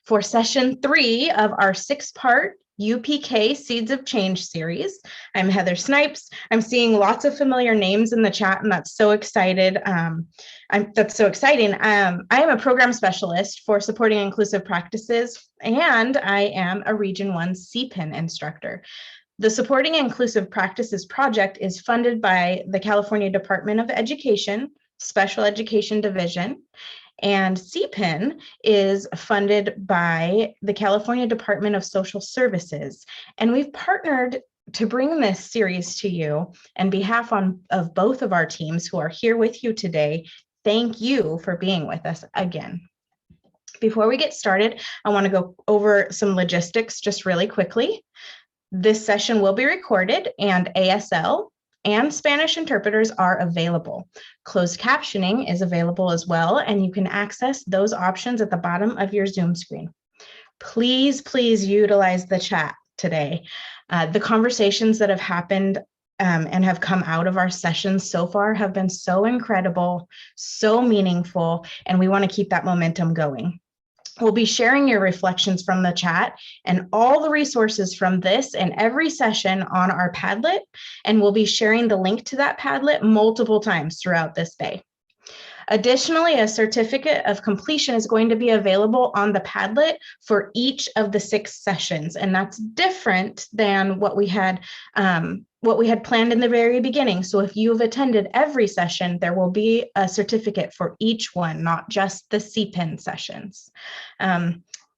for session 3 of our 6-part UPK Seeds of Change series. I'm Heather Snipes. I'm seeing lots of familiar names in the chat, and that's so excited. That's so exciting. I am a program specialist for supporting inclusive practices, and I am a Region 1 CPIN instructor. The Supporting Inclusive Practices project is funded by the California Department of Education, Special Education Division, and CPIN is funded by the California Department of Social Services. And we've partnered to bring this series to you on behalf of both of our teams who are here with you today. Thank you for being with us again. Before we get started, I want to go over some logistics just really quickly. This session will be recorded, and ASL and Spanish interpreters are available. Closed captioning is available as well, and you can access those options at the bottom of your Zoom screen. Please utilize the chat today. The conversations that have happened and have come out of our sessions so far have been so incredible, so meaningful, and we want to keep that momentum going. We'll be sharing your reflections from the chat and all the resources from this and every session on our Padlet, and we'll be sharing the link to that Padlet multiple times throughout this day. Additionally, a certificate of completion is going to be available on the Padlet for each of the 6 sessions, and that's different than what we had planned in the very beginning. So if you've attended every session, there will be a certificate for each one, not just the CPIN sessions.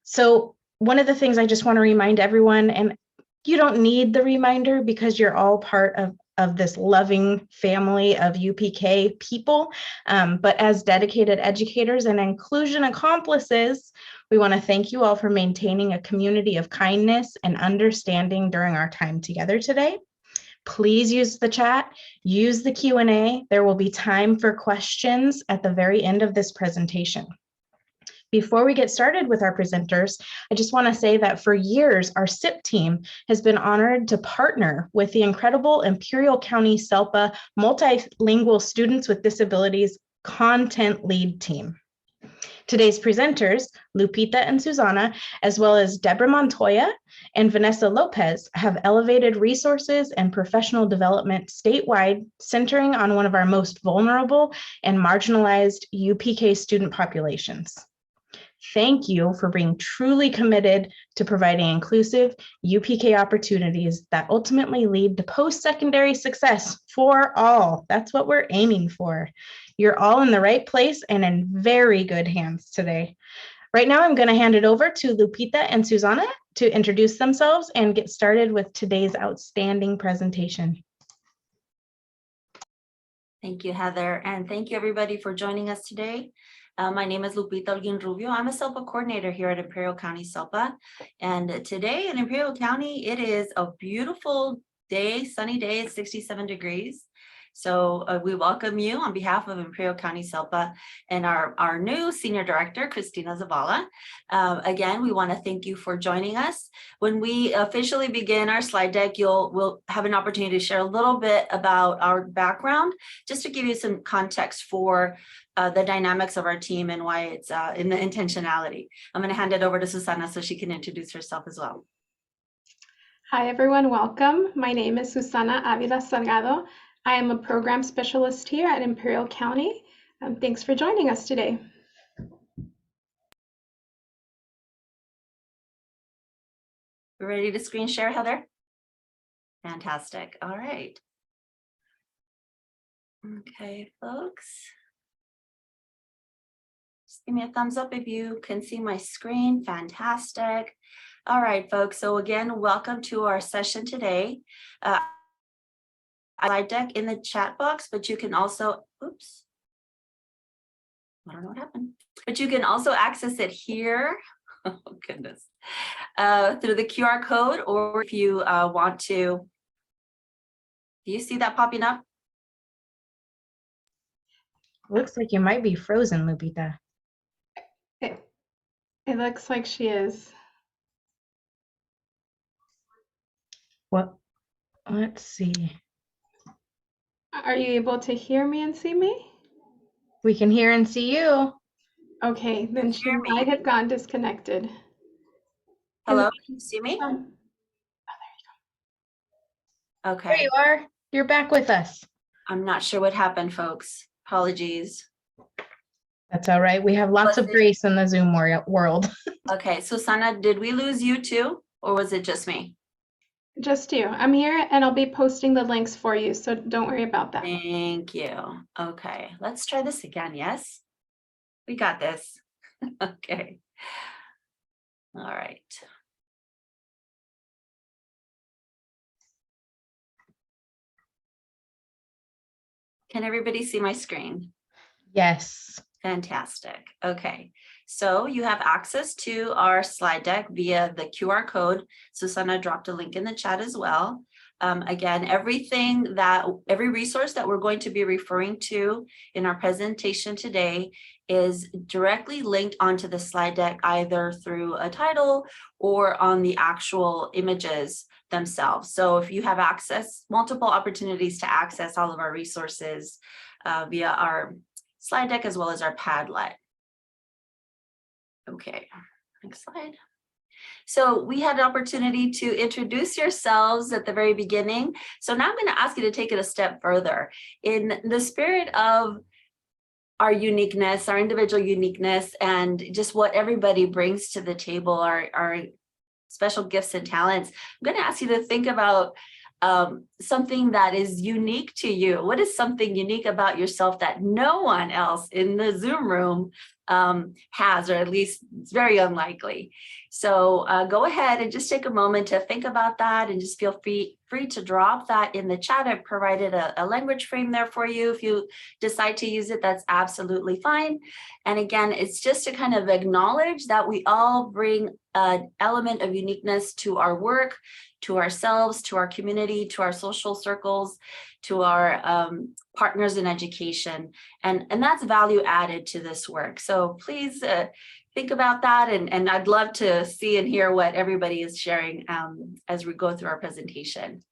So one of the things I just want to remind everyone, and you don't need the reminder because you're all part of this loving family of UPK people, but as dedicated educators and inclusion accomplices, we want to thank you all for maintaining a community of kindness and understanding during our time together today. Please use the chat, use the Q&A. There will be time for questions at the very end of this presentation. Before we get started with our presenters, I just want to say that for years, our SIP team has been honored to partner with the incredible Imperial County SELPA Multilingual Students with Disabilities Content Lead Team. Today's presenters, Lupita and Susana, as well as Deborah Montoya and Vanessa Lopez, have elevated resources and professional development statewide, centering on one of our most vulnerable and marginalized UPK student populations. Thank you for being truly committed to providing inclusive UPK opportunities that ultimately lead to post-secondary success for all. That's what we're aiming for. You're all in the right place and in very good hands today. Right now, I'm going to hand it over to Lupita and Susana to introduce themselves and get started with today's outstanding presentation. Thank you, Heather, and thank you everybody for joining us today. My name is Lupita Holguin Rubio. I'm a SELPA coordinator here at Imperial County SELPA. And today in Imperial County, it is a beautiful day, sunny day, it's 67 degrees. So we welcome you on behalf of Imperial County SELPA and our new senior director, Christina Zavala. Again, we want to thank you for joining us. When we officially begin our slide deck, we'll have an opportunity to share a little bit about our background, just to give you some context for the dynamics of our team and why it's in the intentionality. I'm going to hand it over to Susana so she can introduce herself as well. Hi, everyone. Welcome. My name is Susana Avila Salgado. I am a program specialist here at Imperial County. Thanks for joining us today. We're ready to screen share, Heather? Fantastic. All right. Okay, folks. Just give me a thumbs up if you can see my screen. Fantastic. All right, folks. So again, welcome to our session today. Slide deck in the chat box, but you can also, oops. I don't know what happened. But you can also access it here. Oh, goodness. Through the QR code, or if you want to. Do you see that popping up? Looks like you might be frozen, Lupita. It looks like she is. What? Let's see. Are you able to hear me and see me? We can hear and see you. Okay, then she hear me? might have gone disconnected. Hello, can you see me? Um, There Okay, you are. You're back with us. I'm not sure what happened, folks. Apologies. That's all right. We have lots of Was it- grace in the Zoom world. Okay, Susana, did we lose you too, or was it just me? Just you. I'm here and I'll be posting the links for you, so don't worry about that. Thank you. Okay, let's try this again. Yes, we got this. Okay. All right. Can everybody see my screen? Yes. Fantastic. Okay, so you have access to our slide deck via the QR code. Susana dropped a link in the chat as well. Again, every resource that we're going to be referring to in our presentation today is directly linked onto the slide deck, either through a title or on the actual images themselves. So if you have multiple opportunities to access all of our resources via our slide deck as well as our Padlet. Okay, next slide. So we had an opportunity to introduce yourselves at the very beginning. So now I'm going to ask you to take it a step further. In the spirit of our uniqueness, our individual uniqueness, and just what everybody brings to the table, our special gifts and talents, I'm going to ask you to think about something that is unique to you. What is something unique about yourself that no one else in the Zoom room has, or at least it's very unlikely? So go ahead and just take a moment to think about that, and just feel free to drop that in the chat. I've provided a language frame there for you. If you decide to use it, that's absolutely fine. And again, it's just to kind of acknowledge that we all bring an element of uniqueness to our work, to ourselves, to our community, to our social circles, to our partners in education. And that's value added to this work. So please think about that. And I'd love to see and hear what everybody is sharing as we go through our presentation.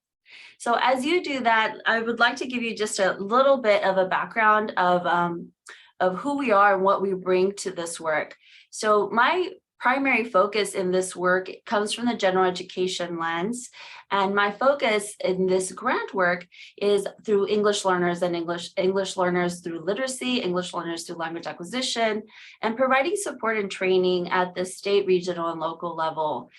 So as you do that, I would like to give you just a little bit of a background of who we are and what we bring to this work. So my primary focus in this work comes from the general education lens. And my focus in this grant work is through English learners and English learners through literacy, English learners through language acquisition, and providing support and training at the state, regional, and local level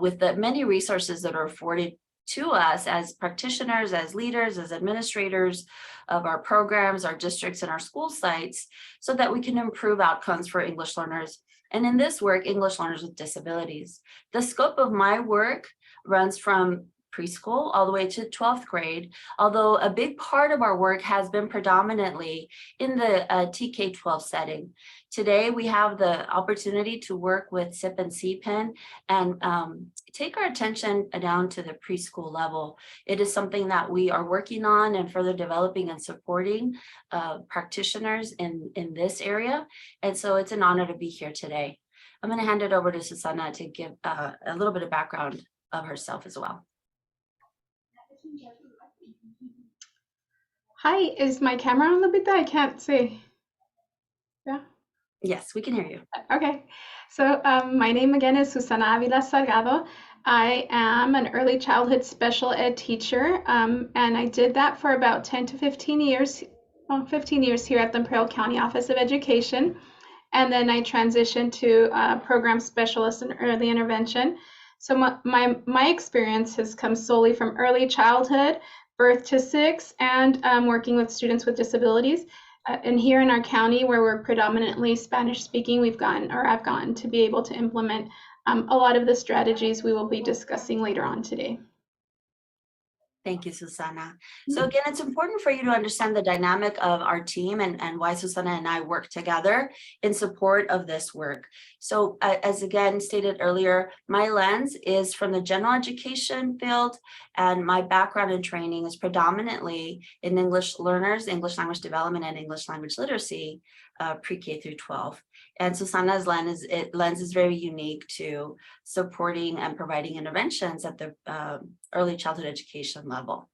with the many resources that are afforded to us as practitioners, as leaders, as administrators of our programs, our districts, and our school sites, so that we can improve outcomes for English learners. And in this work, English learners with disabilities. The scope of my work runs from preschool all the way to 12th grade, although a big part of our work has been predominantly in the TK-12 setting. Today, we have the opportunity to work with SIP and CPEN and take our attention down to the preschool level. It is something that we are working on and further developing and supporting practitioners in this area. And so it's an honor to be here today. I'm going to hand it over to Susana to give a little bit of background of herself as well. Hi, is my camera on, Lupita? I can't see. Yeah. Yes, we can hear you. Okay. So my name again is Susana Avila Salgado. I am an early childhood special ed teacher, and I did that for about 10 to 15 years, 15 years here at the Imperial County Office of Education. And then I transitioned to program specialist in early intervention. So my experience has come solely from early childhood, birth to 6, and working with students with disabilities. And here in our county, where we're predominantly Spanish speaking, I've gotten to be able to implement a lot of the strategies we will be discussing later on today. Thank you, Susana. So again, it's important for you to understand the dynamic of our team and why Susana and I work together in support of this work. So as again stated earlier, my lens is from the general education field, and my background and training is predominantly in English learners, English language development, and English language literacy, pre-K through 12. And Susana's lens is very unique to supporting and providing interventions at the early childhood education level.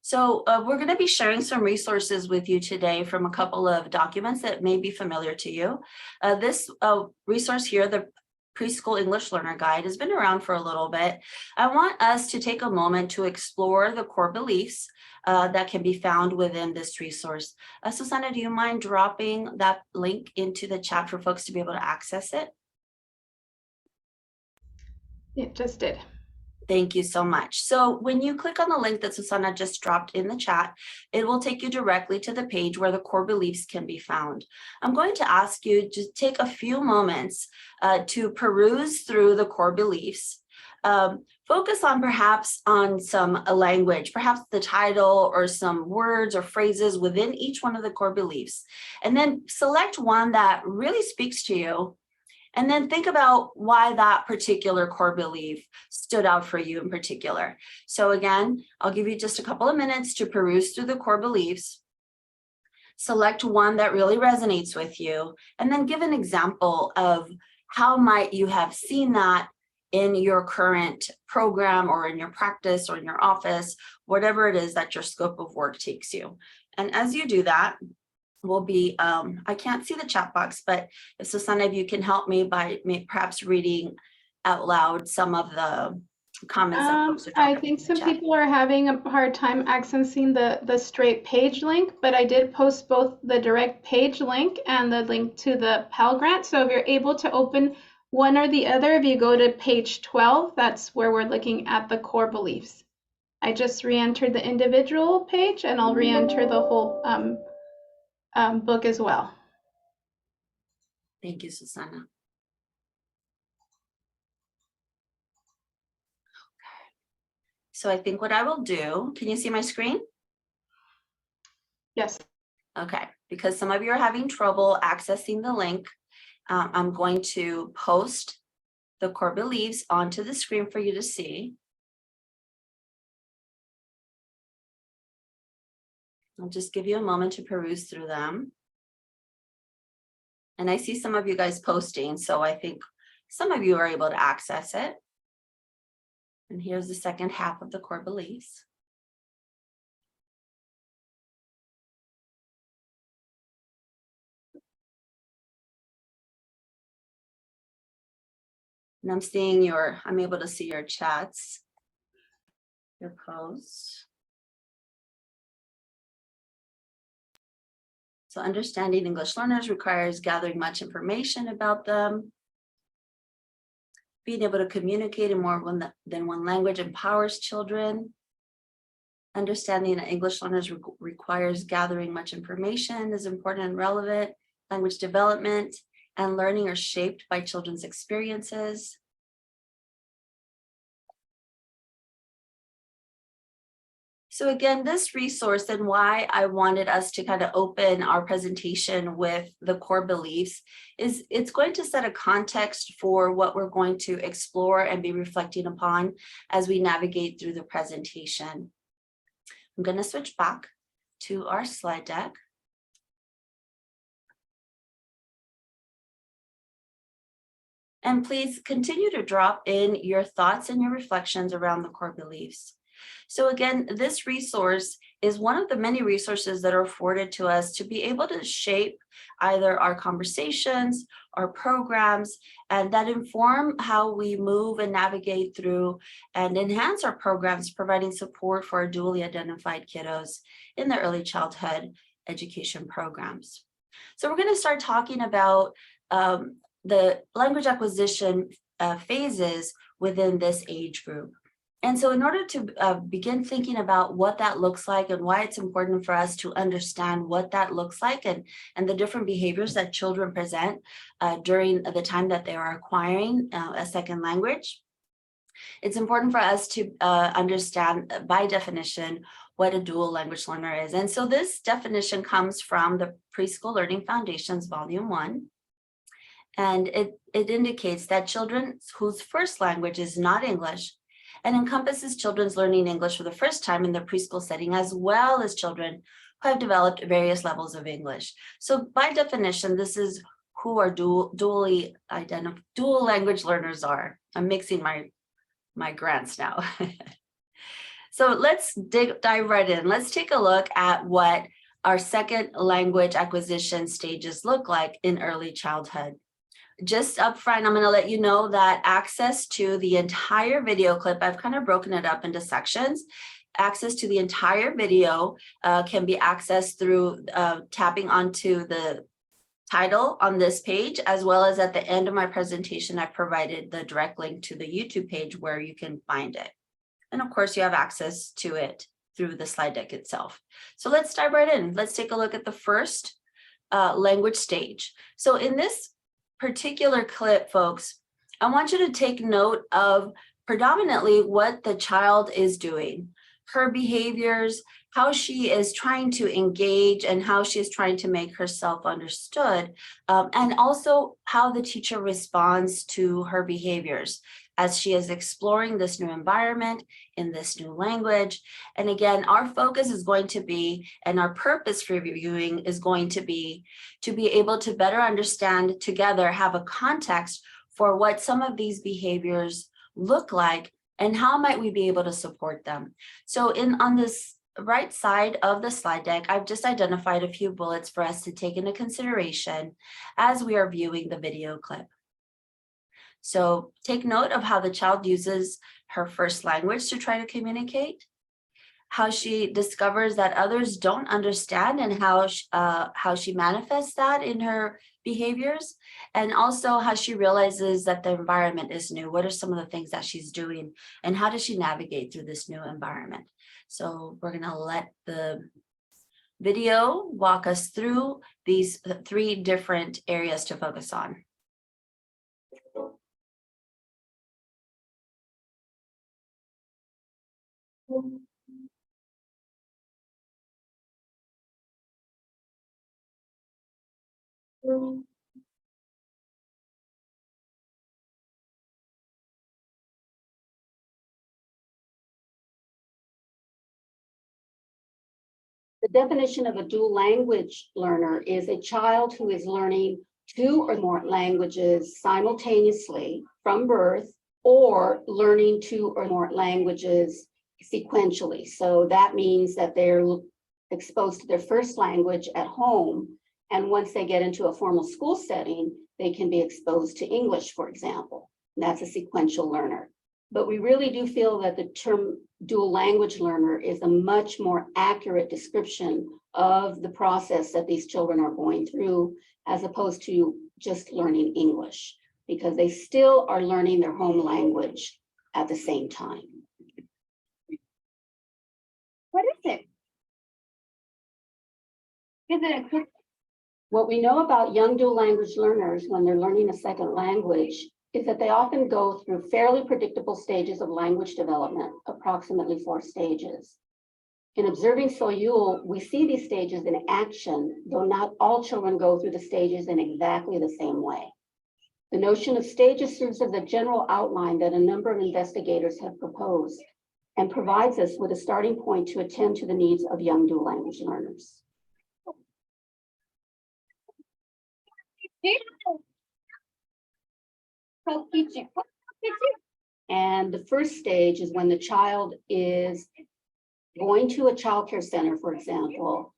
So we're going to be sharing some resources with you today from a couple of documents that may be familiar to you. This resource here, the Preschool English Learner Guide, has been around for a little bit. I want us to take a moment to explore the core beliefs that can be found within this resource. Susana, do you mind dropping that link into the chat for folks to be able to access it? It just did. Thank you so much. So when you click on the link that Susana just dropped in the chat, it will take you directly to the page where the core beliefs can be found. I'm going to ask you to take a few moments to peruse through the core beliefs. Focus on perhaps on some language, perhaps the title or some words or phrases within each one of the core beliefs, and then select one that really speaks to you. And then think about why that particular core belief stood out for you in particular. So again, I'll give you just a couple of minutes to peruse through the core beliefs. Select one that really resonates with you, and then give an example of how might you have seen that in your current program or in your practice or in your office, whatever it is that your scope of work takes you. And as you do that, will be, I can't see the chat box, but if Susana, if you can help me by perhaps reading out loud some of the comments that folks are I dropping think in the some chat. people are having a hard time accessing the straight page link, but I did post both the direct page link and the link to the Pell Grant. So if you're able to open one or the other, if you go to page 12, that's where we're looking at the core beliefs. I just re-entered the individual page, and I'll re-enter the whole book as well. Thank you, Susana. So I think what I will do, can you see my screen? Yes. Okay, because some of you are having trouble accessing the link, I'm going to post the core beliefs onto the screen for you to see. I'll just give you a moment to peruse through them. And I see some of you guys posting, so I think some of you are able to access it. And here's the second half of the core beliefs. And I'm able to see your chats, your posts. So understanding English learners requires gathering much information about them. Being able to communicate in more than one language empowers children. Understanding that English learners requires gathering much information is important and relevant. Language development and learning are shaped by children's experiences. So again, this resource and why I wanted us to kind of open our presentation with the core beliefs is it's going to set a context for what we're going to explore and be reflecting upon as we navigate through the presentation. I'm going to switch back to our slide deck. And please continue to drop in your thoughts and your reflections around the core beliefs. So again, this resource is one of the many resources that are afforded to us to be able to shape either our conversations, our programs, and that inform how we move and navigate through and enhance our programs, providing support for our dually identified kiddos in the early childhood education programs. So we're going to start talking about the language acquisition phases within this age group. And so in order to begin thinking about what that looks like and why it's important for us to understand what that looks like and the different behaviors that children present during the time that they are acquiring a second language, it's important for us to understand by definition what a dual language learner is. And so this definition comes from the Preschool Learning Foundations, Volume 1. And it indicates that children whose first language is not English and encompasses children's learning English for the first time in the preschool setting, as well as children who have developed various levels of English. So by definition, this is who our dual language learners are. I'm mixing my grants now. So let's dive right in. Let's take a look at what our second language acquisition stages look like in early childhood. Just up front, I'm going to let you know that access to the entire video clip, I've kind of broken it up into sections. Access to the entire video can be accessed through tapping onto the title on this page, as well as at the end of my presentation, I provided the direct link to the YouTube page where you can find it. And of course, you have access to it through the slide deck itself. So let's dive right in. Let's take a look at the first language stage. So in this particular clip, folks, I want you to take note of predominantly what the child is doing, her behaviors, how she is trying to engage and how she is trying to make herself understood, and also how the teacher responds to her behaviors as she is exploring this new environment in this new language. And again, our focus is going to be, and our purpose for reviewing is going to be able to better understand together, have a context for what some of these behaviors look like and how might we be able to support them. So on this right side of the slide deck, I've just identified a few bullets for us to take into consideration as we are viewing the video clip. So take note of how the child uses her first language to try to communicate, how she discovers that others don't understand and how she manifests that in her behaviors, and also how she realizes that the environment is new. What are some of the things that she's doing and how does she navigate through this new environment? So we're going to let the video walk us through these three different areas to focus on. The definition of a dual language learner is a child who is learning two or more languages simultaneously from birth, or learning two or more languages sequentially. So that means that they're exposed to their first language at home, and once they get into a formal school setting, they can be exposed to English, for example. And that's a sequential learner. But we really do feel that the term dual language learner is a much more accurate description of the process that these children are going through, as opposed to just learning English, because they still are learning their home language at the same time. What is it? Is it a quick? What we know about young dual language learners when they're learning a second language is that they often go through fairly predictable stages of language development, approximately 4 stages. In observing Soyul, we see these stages in action, though not all children go through the stages in exactly the same way. The notion of stages serves as a general outline that a number of investigators have proposed and provides us with a starting point to attend to the needs of young dual language learners. And the first stage is when the child is going to a childcare center, for example,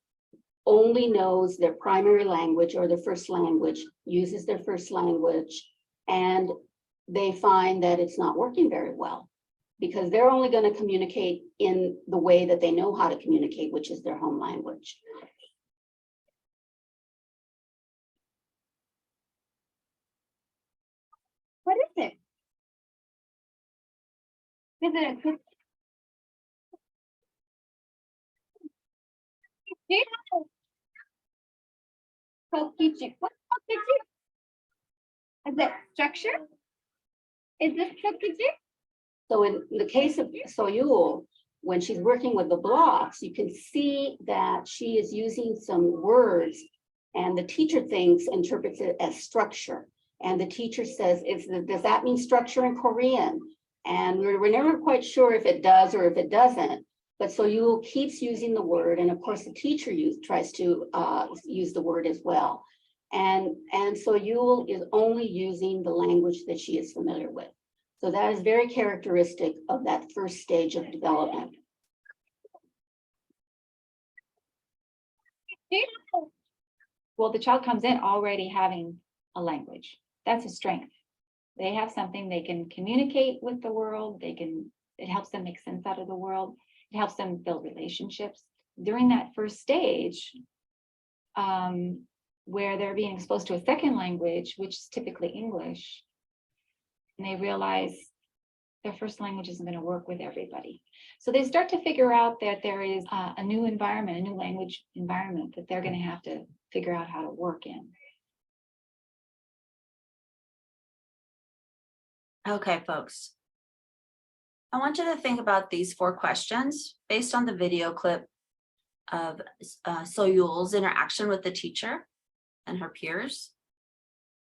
only knows their primary language or their first language, uses their first language, and they find that it's not working very well because they're only going to communicate in the way that they know how to communicate, which is their home language. What is it? Is it a quick? Is that structure? Is this structure? So in the case of Soyul, when she's working with the blocks, you can see that she is using some words, and the teacher interprets it as structure. And the teacher says, does that mean structure in Korean? And we're never quite sure if it does or if it doesn't. But Soyul keeps using the word, and of course the teacher tries to use the word as well. And Soyul is only using the language that she is familiar with. So that is very characteristic of that first stage of development. Well, the child comes in already having a language. That's a strength. They have something they can communicate with the world. It helps them make sense out of the world. It helps them build relationships. During that first stage, where they're being exposed to a second language, which is typically English, and they realize their first language isn't going to work with everybody. So they start to figure out that there is a new environment, a new language environment that they're going to have to figure out how to work in. Okay, folks. I want you to think about these 4 questions based on the video clip of Soyul's interaction with the teacher and her peers,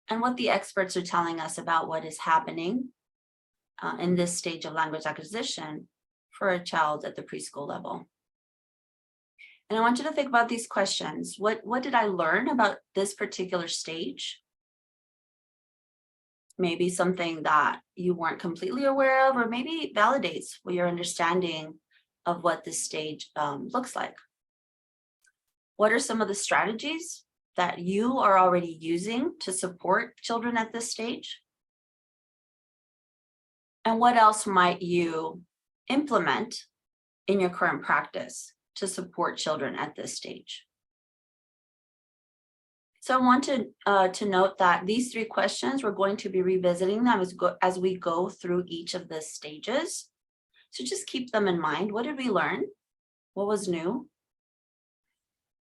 and what the experts are telling us about what is happening in this stage of language acquisition for a child at the preschool level. And I want you to think about these questions. What did I learn about this particular stage? Maybe something that you weren't completely aware of, or maybe validates your understanding of what this stage looks like. What are some of the strategies that you are already using to support children at this stage? And what else might you implement in your current practice to support children at this stage? So I want to note that these 3 questions, we're going to be revisiting them as we go through each of the stages. So just keep them in mind. What did we learn? What was new?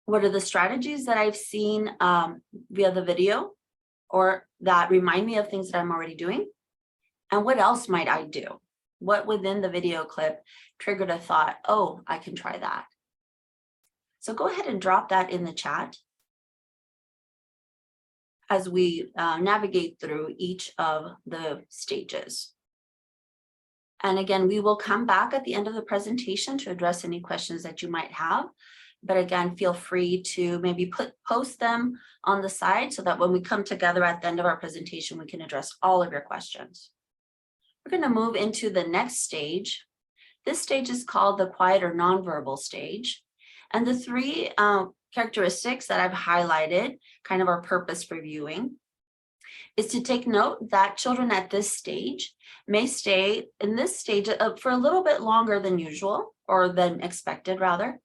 What are the strategies that I've seen via the video, or that remind me of things that I'm already doing? And what else might I do? What within the video clip triggered a thought, oh, I can try that. So go ahead and drop that in the chat as we navigate through each of the stages. And again, we will come back at the end of the presentation to address any questions that you might have. But again, feel free to maybe post them on the side so that when we come together at the end of our presentation, we can address all of your questions. We're going to move into the next stage. This stage is called the quiet or nonverbal stage. And the 3 characteristics that I've highlighted, kind of our purpose for viewing, is to take note that children at this stage may stay in this stage for a little bit longer than usual, or than expected rather.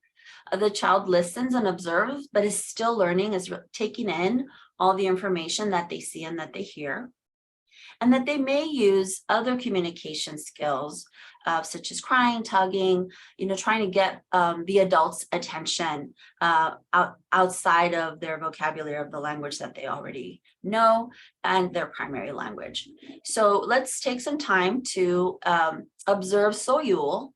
The child listens and observes, but is still learning, is taking in all the information that they see and that they hear. And that they may use other communication skills, such as crying, tugging, trying to get the adult's attention outside of their vocabulary of the language that they already know and their primary language. So let's take some time to observe Soyul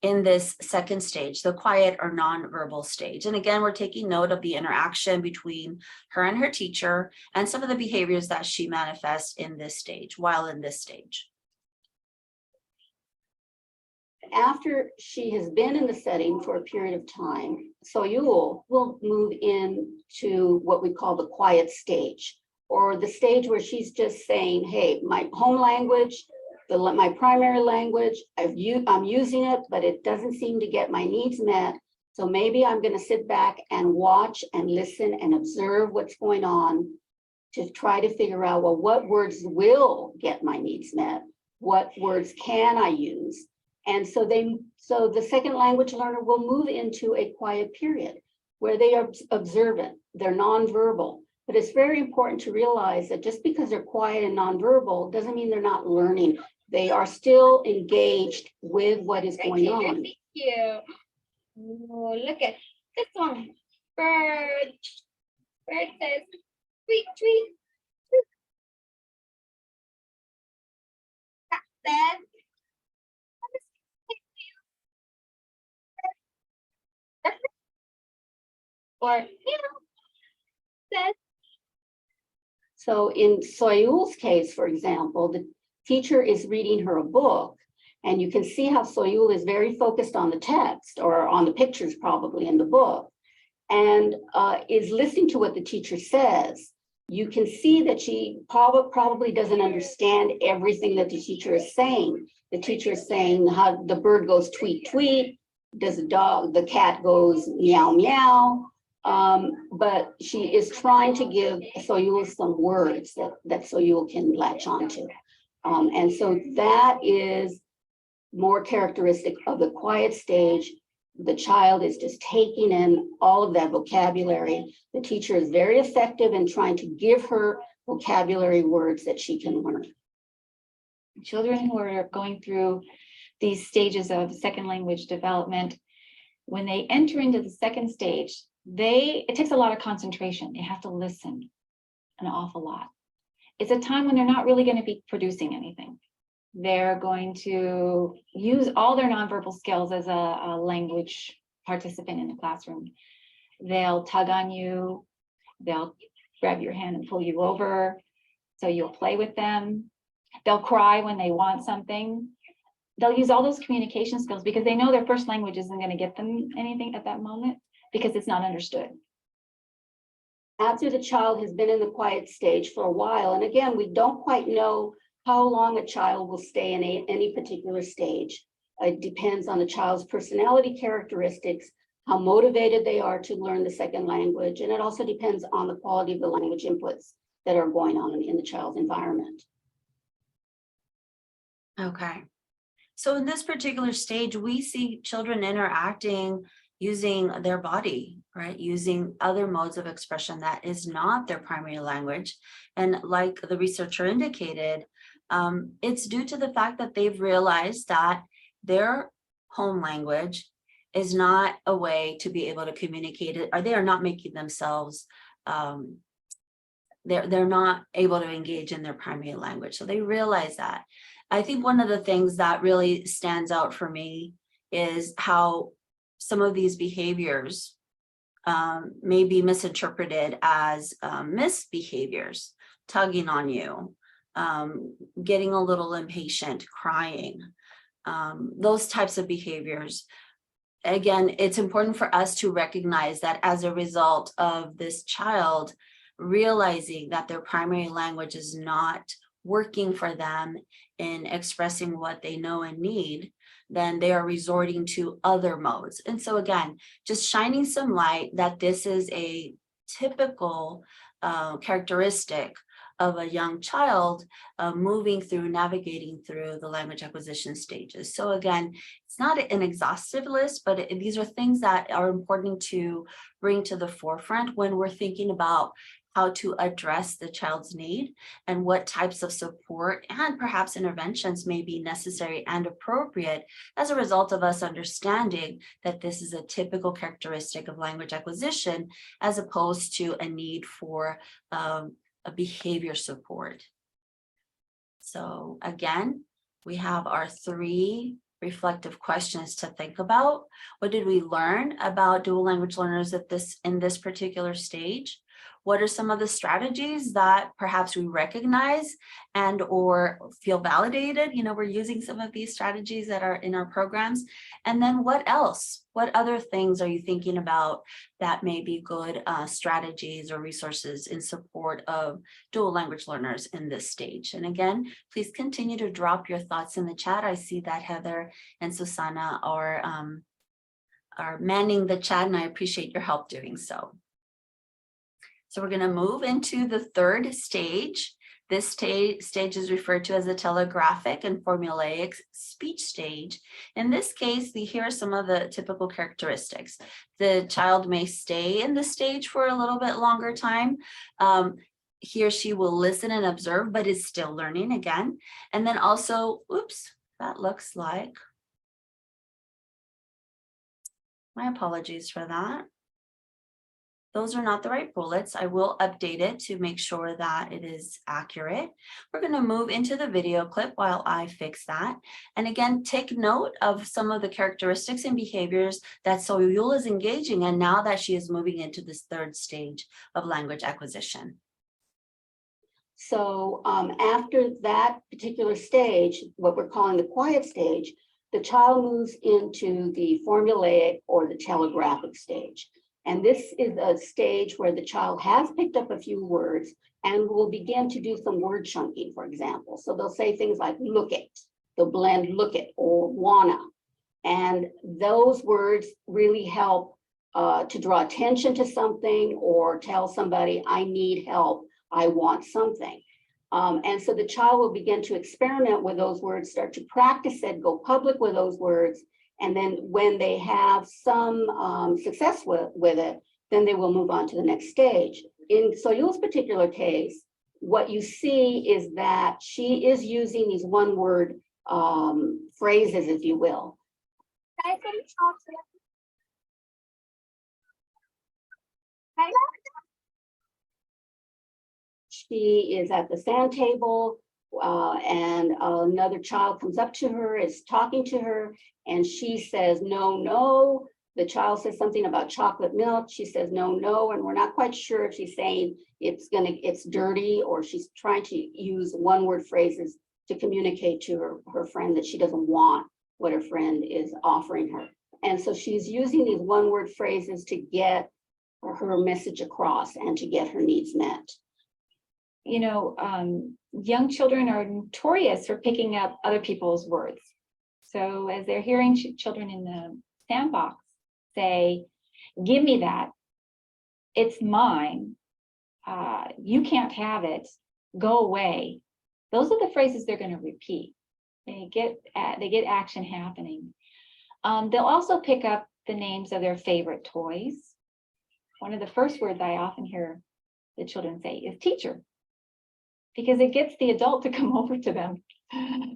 in this second stage, the quiet or nonverbal stage. And again, we're taking note of the interaction between her and her teacher and some of the behaviors that she manifests in this stage, while in this stage. After she has been in the setting for a period of time, Soyul will move into what we call the quiet stage, or the stage where she's just saying, hey, my home language, my primary language, I'm using it, but it doesn't seem to get my needs met. So maybe I'm going to sit back and watch and listen and observe what's going on to try to figure out, well, what words will get my needs met? What words can I use? And so the second language learner will move into a quiet period where they are observant, they're nonverbal. But it's very important to realize that just because they're quiet and nonverbal doesn't mean they're not learning. They are still engaged with what is going on. Thank you. Oh, look at this one. Bird. Bird says, tweet, tweet. Cat says, or says. So in Soyul's case, for example, the teacher is reading her a book, and you can see how Soyul is very focused on the text, or on the pictures probably in the book, and is listening to what the teacher says. You can see that she probably doesn't understand everything that the teacher is saying. The teacher is saying how the bird goes tweet, tweet. Does the cat goes meow, meow. But she is trying to give Soyul some words that Soyul can latch onto. And so that is more characteristic of the quiet stage. The child is just taking in all of that vocabulary. The teacher is very effective in trying to give her vocabulary words that she can learn. Children who are going through these stages of second language development, when they enter into the second stage, it takes a lot of concentration. They have to listen an awful lot. It's a time when they're not really going to be producing anything. They're going to use all their nonverbal skills as a language participant in the classroom. They'll tug on you, they'll grab your hand and pull you over, so you'll play with them. They'll cry when they want something. They'll use all those communication skills because they know their first language isn't going to get them anything at that moment because it's not understood. After the child has been in the quiet stage for a while, and again, we don't quite know how long a child will stay in any particular stage. It depends on the child's personality characteristics, how motivated they are to learn the second language, and it also depends on the quality of the language inputs that are going on in the child's environment. Okay. So in this particular stage, we see children interacting using their body, right? Using other modes of expression that is not their primary language. And like the researcher indicated, it's due to the fact that they've realized that their home language is not a way to be able to communicate it, or they are not making themselves, they're not able to engage in their primary language. So they realize that. I think one of the things that really stands out for me is how some of these behaviors may be misinterpreted as misbehaviors, tugging on you, getting a little impatient, crying, those types of behaviors. Again, it's important for us to recognize that as a result of this child realizing that their primary language is not working for them in expressing what they know and need, then they are resorting to other modes. And so again, just shining some light that this is a typical characteristic of a young child navigating through the language acquisition stages. So again, it's not an exhaustive list, but these are things that are important to bring to the forefront when we're thinking about how to address the child's need and what types of support and perhaps interventions may be necessary and appropriate as a result of us understanding that this is a typical characteristic of language acquisition as opposed to a need for a behavior support. So again, we have our 3 reflective questions to think about. What did we learn about dual language learners in this particular stage? What are some of the strategies that perhaps we recognize and or feel validated? You know, we're using some of these strategies that are in our programs. And then what else? What other things are you thinking about that may be good strategies or resources in support of dual language learners in this stage? And again, please continue to drop your thoughts in the chat. I see that Heather and Susana are manning the chat, and I appreciate your help doing so. So we're going to move into the 3rd stage. This stage is referred to as the telegraphic and formulaic speech stage. In this case, here are some of the typical characteristics. The child may stay in the stage for a little bit longer time. He or she will listen and observe, but is still learning again. And then also, oops, that looks like, my apologies for that. Those are not the right bullets. I will update it to make sure that it is accurate. We're going to move into the video clip while I fix that. And again, take note of some of the characteristics and behaviors that Soyul is engaging in now that she is moving into this 3rd stage of language acquisition. So after that particular stage, what we're calling the quiet stage, the child moves into the formulaic or the telegraphic stage. And this is a stage where the child has picked up a few words and will begin to do some word chunking, for example. So they'll say things like look it, they'll blend look it or wanna. And those words really help to draw attention to something or tell somebody, I need help, I want something. And so the child will begin to experiment with those words, start to practice it, go public with those words. And then when they have some success with it, then they will move on to the next stage. In Soyul's particular case, what you see is that she is using these one-word phrases, if you will. Can I have some chocolate? Hi. She is at the sand table and another child comes up to her, is talking to her, and she says, no, no. The child says something about chocolate milk. She says, no, no. And we're not quite sure if she's saying it's dirty or she's trying to use one-word phrases to communicate to her friend that she doesn't want what her friend is offering her. And so she's using these one-word phrases to get her message across and to get her needs met. You know, young children are notorious for picking up other people's words. So as they're hearing children in the sandbox say, give me that, it's mine, you can't have it, go away. Those are the phrases they're going to repeat. They get action happening. They'll also pick up the names of their favorite toys. One of the first words I often hear the children say is teacher, because it gets the adult to come over to them.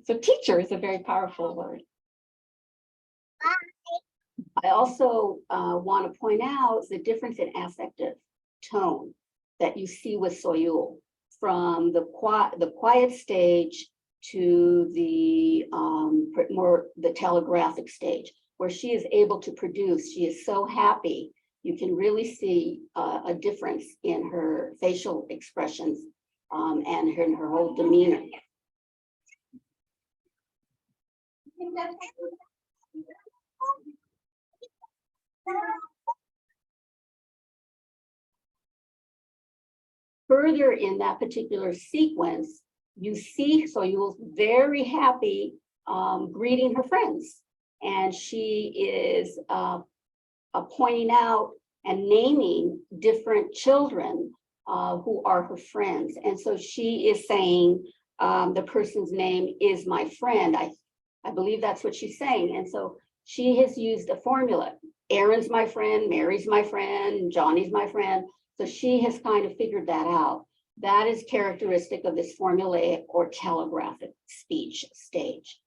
So teacher is a very powerful word. I also want to point out the difference in affective tone that you see with Soyul from the quiet stage to the more the telegraphic stage, where she is able to produce. She is so happy. You can really see a difference in her facial expressions and in her whole demeanor. Further in that particular sequence, you see Soyul's very happy greeting her friends. And she is pointing out and naming different children who are her friends. And so she is saying the person's name is my friend. I believe that's what she's saying. And so she has used a formula. Aaron's my friend, Mary's my friend, Johnny's my friend. So she has kind of figured that out. That is characteristic of this formulaic or telegraphic speech stage.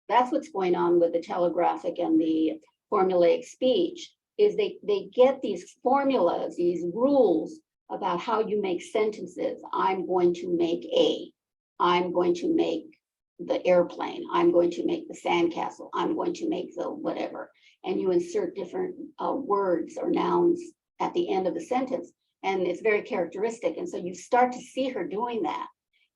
That's what's going on with the telegraphic and the formulaic speech, is they get these formulas, these rules about how you make sentences. I'm going to make a, I'm going to make the airplane, I'm going to make the sandcastle, I'm going to make the whatever. And you insert different words or nouns at the end of the sentence. And it's very characteristic. And so you start to see her doing that.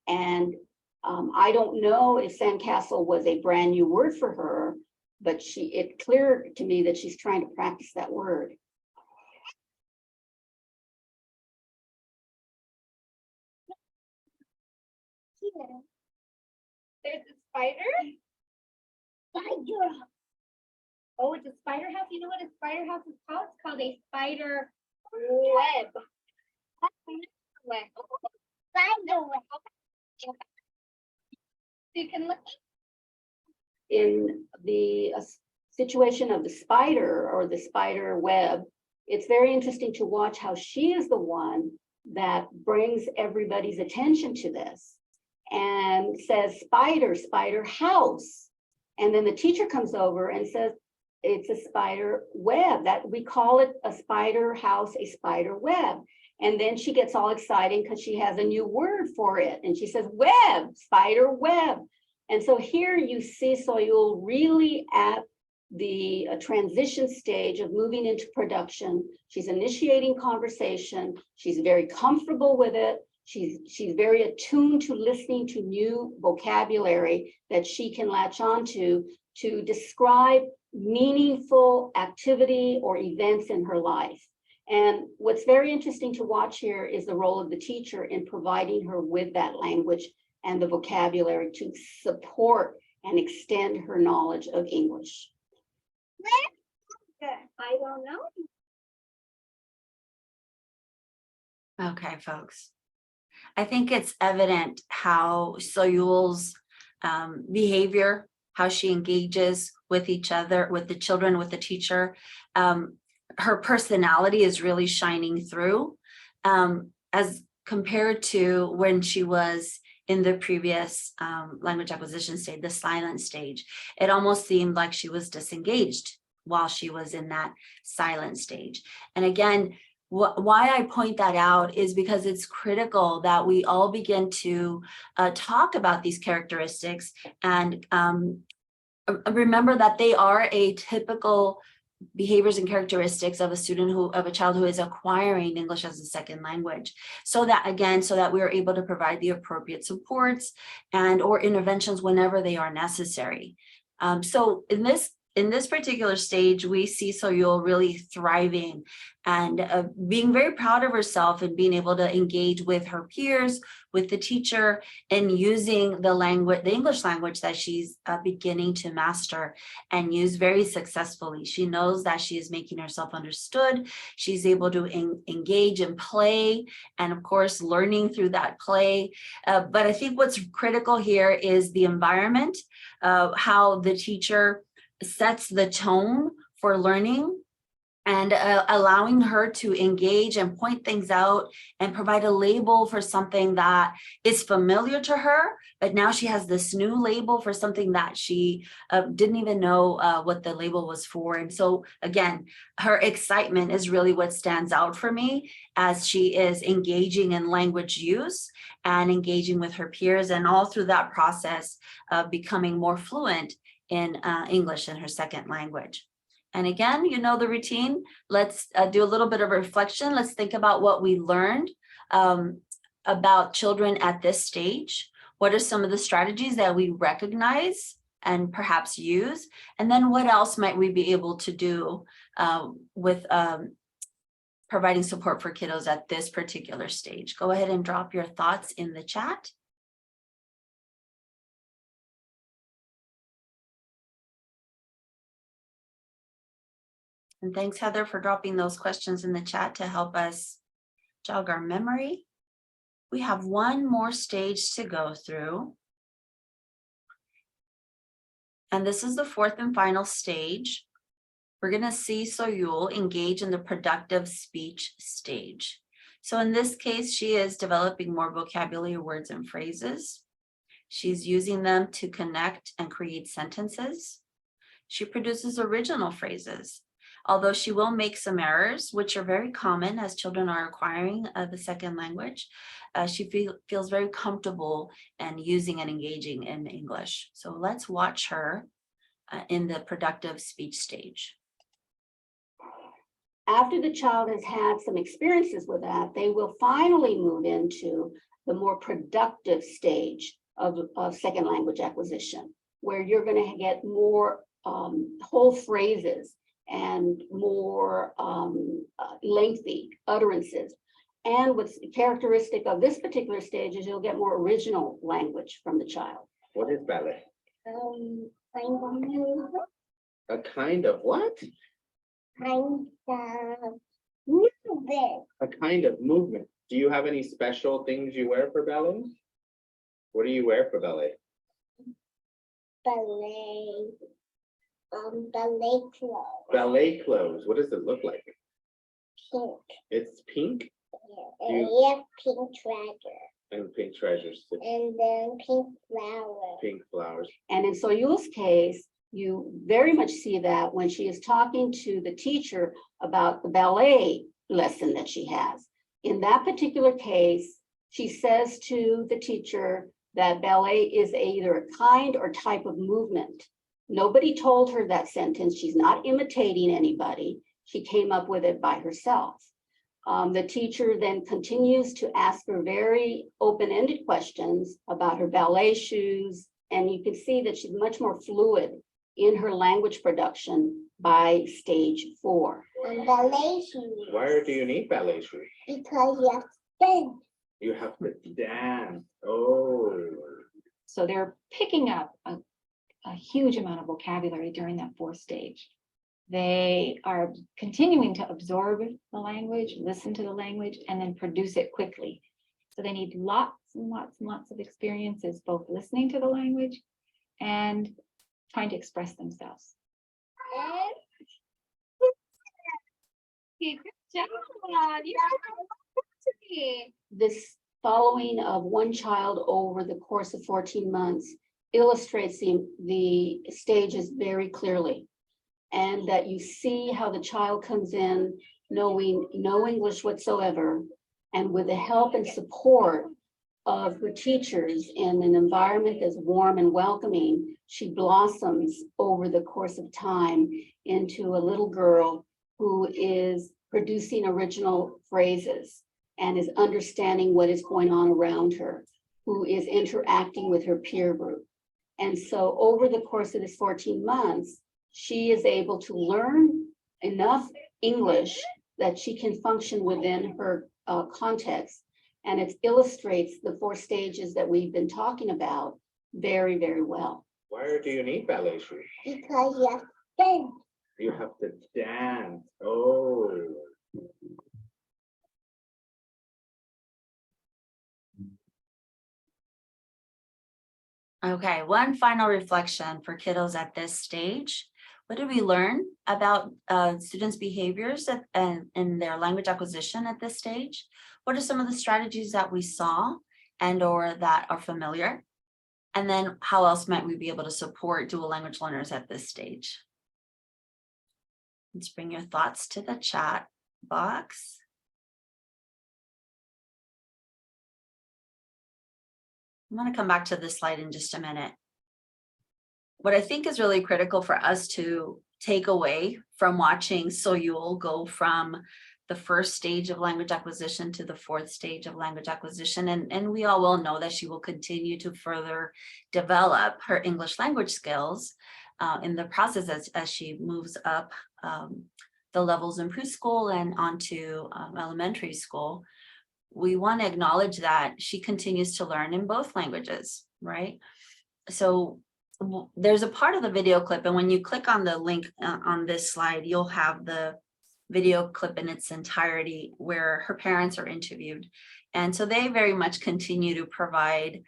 And I don't know if sandcastle was a brand new word for her, but it's clear to me that she's trying to practice that word. Here. There's a spider. Spider. Oh, it's a spider house. You know what a spider house is called? It's called a spider web. Web. Spider web. So you can look. In the situation of the spider or the spider web, it's very interesting to watch how she is the one that brings everybody's attention to this and says, spider, spider house. And then the teacher comes over and says, it's a spider web. That we call it a spider house, a spider web. And then she gets all excited because she has a new word for it. And she says, web, spider web. And so here you see Soyul really at the transition stage of moving into production. She's initiating conversation. She's very comfortable with it. She's very attuned to listening to new vocabulary that she can latch onto to describe meaningful activity or events in her life. And what's very interesting to watch here is the role of the teacher in providing her with that language and the vocabulary to support and extend her knowledge of English. I don't know. Okay, folks. I think it's evident how Soyul's behavior, how she engages with each other, with the children, with the teacher. Her personality is really shining through as compared to when she was in the previous language acquisition stage, the silent stage. It almost seemed like she was disengaged while she was in that silent stage. And again, why I point that out is because it's critical that we all begin to talk about these characteristics and remember that they are a typical behaviors and characteristics of a child who is acquiring English as a second language. So that we are able to provide the appropriate supports and or interventions whenever they are necessary. So in this particular stage, we see Soyul really thriving and being very proud of herself and being able to engage with her peers, with the teacher, and using the English language that she's beginning to master and use very successfully. She knows that she is making herself understood. She's able to engage and play, and of course, learning through that play. But I think what's critical here is the environment, how the teacher sets the tone for learning and allowing her to engage and point things out and provide a label for something that is familiar to her, but now she has this new label for something that she didn't even know what the label was for. And so again, her excitement is really what stands out for me as she is engaging in language use and engaging with her peers, and all through that process of becoming more fluent in English in her second language. And again, you know the routine. Let's do a little bit of reflection. Let's think about what we learned about children at this stage. What are some of the strategies that we recognize and perhaps use? And then what else might we be able to do with providing support for kiddos at this particular stage? Go ahead and drop your thoughts in the chat. And thanks, Heather, for dropping those questions in the chat to help us jog our memory. We have one more stage to go through. And this is the fourth and final stage. We're going to see Soyul engage in the productive speech stage. So in this case, she is developing more vocabulary, words, and phrases. She's using them to connect and create sentences. She produces original phrases. Although she will make some errors, which are very common as children are acquiring the second language, she feels very comfortable and using and engaging in English. So let's watch her in the productive speech stage. After the child has had some experiences with that, they will finally move into the more productive stage of second language acquisition, where you're going to get more whole phrases and more lengthy utterances. And what's characteristic of this particular stage is you'll get more original language from the child. What is ballet? Kind A kind of what? of movement. A kind of movement. Do you have any special things you wear for ballet? What do you wear for ballet? Ballet. Ballet clothes. Ballet clothes. What does it look like? Pink. It's pink Yeah, Do and you- we have pink treasure. and pink treasures too. And then pink flower. Pink flowers. And in Soyul's case, you very much see that when she is talking to the teacher about the ballet lesson that she has. In that particular case, she says to the teacher that ballet is either a kind or type of movement. Nobody told her that sentence. She's not imitating anybody. She came up with it by herself. The teacher then continues to ask her very open-ended questions about her ballet shoes, and you can see that she's much more fluid in her language production by stage 4. And ballet shoes. Why do you need ballet shoes? Because you have to dance. You have to dance. Oh. So they're picking up a huge amount of vocabulary during that 4th stage. They are continuing to absorb the language, listen to the language, and then produce it quickly. So they need lots and lots and lots of experiences, both listening to the language and trying to express themselves. Okay, good job. You have to. This following of one child over the course of 14 months illustrates the stages very clearly. And that you see how the child comes in knowing no English whatsoever, and with the help and support of her teachers in an environment that's warm and welcoming, she blossoms over the course of time into a little girl who is producing original phrases and is understanding what is going on around her, who is interacting with her peer group. And so over the course of this 14 months, she is able to learn enough English that she can function within her context. And it illustrates the 4 stages that we've been talking about very, very well. Why do you need ballet shoes? Because you have to dance. You have to dance. Oh. Okay, one final reflection for kiddos at this stage. What did we learn about students' behaviors in their language acquisition at this stage? What are some of the strategies that we saw and or that are familiar? And then how else might we be able to support dual language learners at this stage? Let's bring your thoughts to the chat box. I'm going to come back to this slide in just a minute. What I think is really critical for us to take away from watching Soyul go from the 1st stage of language acquisition to the 4th stage of language acquisition, and we all will know that she will continue to further develop her English language skills in the process as she moves up the levels in preschool and onto elementary school. We want to acknowledge that she continues to learn in both languages, right? So there's a part of the video clip, and when you click on the link on this slide, you'll have the video clip in its entirety where her parents are interviewed. And so they very much continue to provide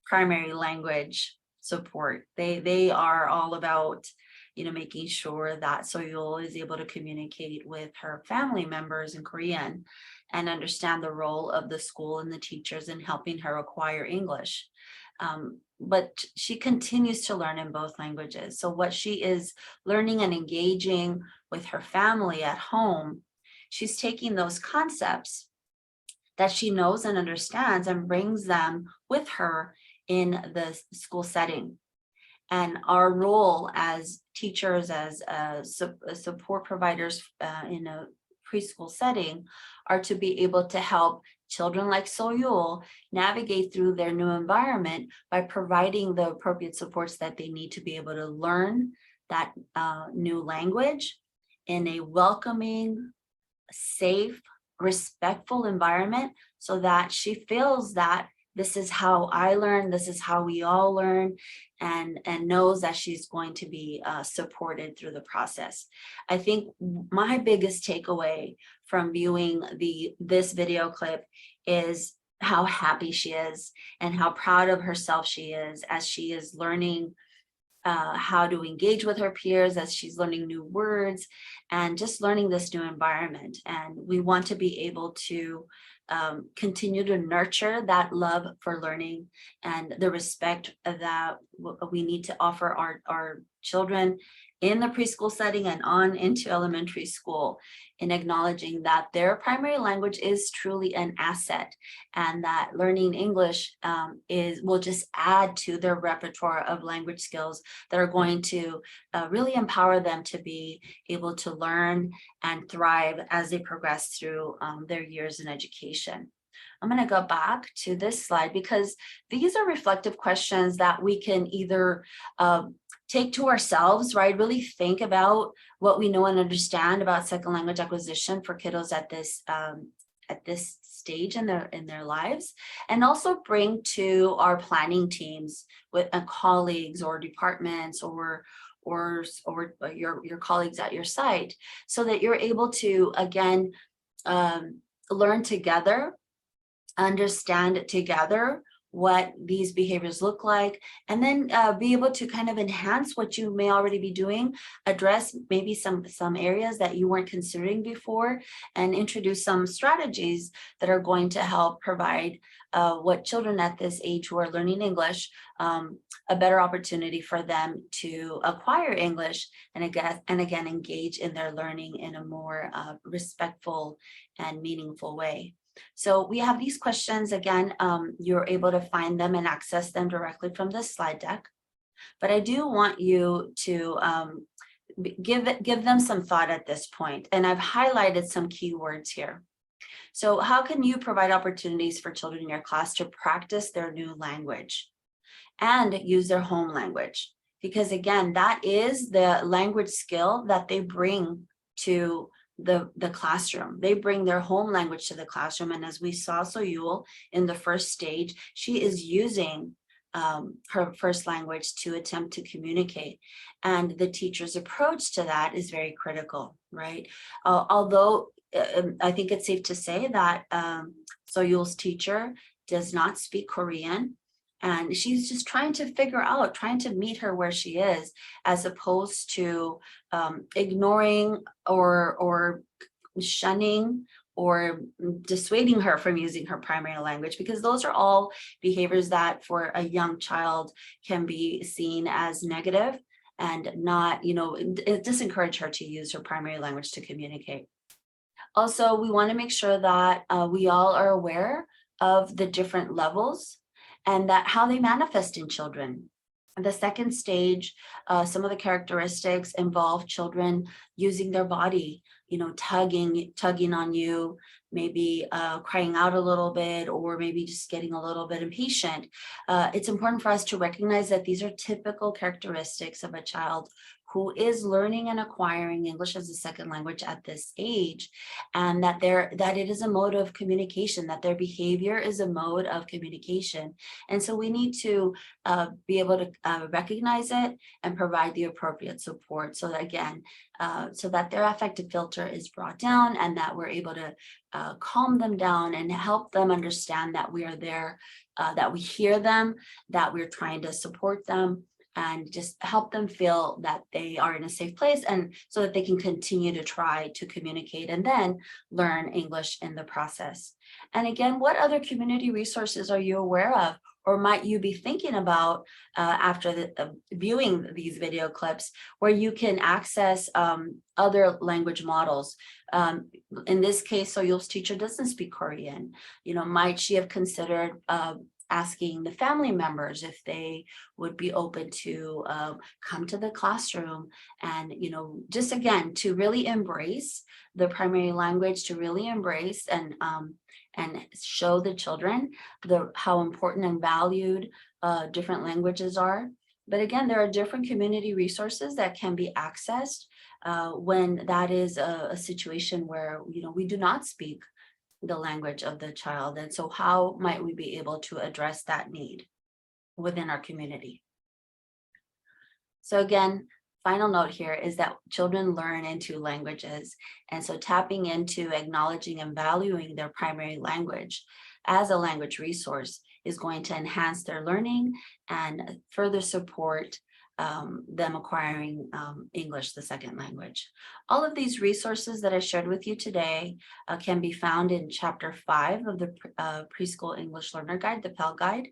primary language support. They are all about, making sure that Soyul is able to communicate with her family members in Korean and understand the role of the school and the teachers in helping her acquire English. But she continues to learn in both languages. So what she is learning and engaging with her family at home, she's taking those concepts that she knows and understands and brings them with her in the school setting. And our role as teachers, as support providers in a preschool setting, are to be able to help children like Soyul navigate through their new environment by providing the appropriate supports that they need to be able to learn that new language in a welcoming, safe, respectful environment, so that she feels that this is how I learn, this is how we all learn, and knows that she's going to be supported through the process. I think my biggest takeaway from viewing this video clip is how happy she is and how proud of herself she is as she is learning how to engage with her peers, as she's learning new words and just learning this new environment. And we want to be able to continue to nurture that love for learning and the respect that we need to offer our children in the preschool setting and on into elementary school, in acknowledging that their primary language is truly an asset, and that learning English will just add to their repertoire of language skills that are going to really empower them to be able to learn and thrive as they progress through their years in education. I'm going to go back to this slide because these are reflective questions that we can either take to ourselves, right? Really think about what we know and understand about second language acquisition for kiddos at this stage in their lives, and also bring to our planning teams with colleagues or departments or your colleagues at your site, so that you're able to again learn together, understand together what these behaviors look like, and then be able to kind of enhance what you may already be doing, address maybe some areas that you weren't considering before, and introduce some strategies that are going to help provide what children at this age who are learning English a better opportunity for them to acquire English and again engage in their learning in a more respectful and meaningful way. So we have these questions again. You're able to find them and access them directly from this slide deck. But I do want you to give them some thought at this point. And I've highlighted some keywords here. So how can you provide opportunities for children in your class to practice their new language and use their home language? Because again, that is the language skill that they bring to the classroom. They bring their home language to the classroom. And as we saw Soyul in the first stage, she is using her first language to attempt to communicate. And the teacher's approach to that is very critical, right? Although I think it's safe to say that Soyul's teacher does not speak Korean, and she's just trying to meet her where she is, as opposed to ignoring or shunning or dissuading her from using her primary language, because those are all behaviors that for a young child can be seen as negative and not, disencourage her to use her primary language to communicate. Also, we want to make sure that we all are aware of the different levels and that how they manifest in children. The second stage, some of the characteristics involve children using their body, tugging on you, maybe crying out a little bit, or maybe just getting a little bit impatient. It's important for us to recognize that these are typical characteristics of a child who is learning and acquiring English as a second language at this age, and that it is a mode of communication, that their behavior is a mode of communication. And so we need to be able to recognize it and provide the appropriate support, so that again, so that their affective filter is brought down, and that we're able to calm them down and help them understand that we are there, that we hear them, that we're trying to support them, and just help them feel that they are in a safe place, and so that they can continue to try to communicate and then learn English in the process. And again, what other community resources are you aware of, or might you be thinking about after viewing these video clips, where you can access other language models? In this case, Soyul's teacher doesn't speak Korean. Might she have considered asking the family members if they would be open to come to the classroom, and just again to really embrace the primary language, to really embrace and show the children how important and valued different languages are. But again, there are different community resources that can be accessed when that is a situation where we do not speak the language of the child. And so how might we be able to address that need within our community? So again, final note here is that children learn in two languages. And so tapping into acknowledging and valuing their primary language as a language resource is going to enhance their learning and further support them acquiring English, the second language. All of these resources that I shared with you today can be found in Chapter 5 of the Preschool English Learner Guide, the Pell Guide.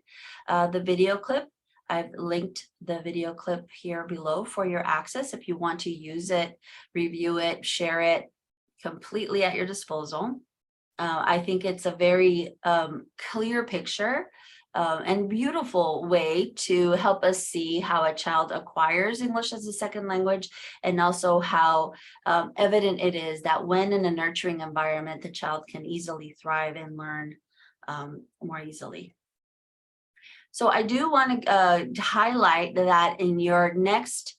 The video clip I've linked the video clip here below for your access. If you want to use it, review it, share it, completely at your disposal. I think it's a very clear picture and beautiful way to help us see how a child acquires English as a second language, and also how evident it is that when in a nurturing environment, the child can easily thrive and learn more easily. So I do want to highlight that in your next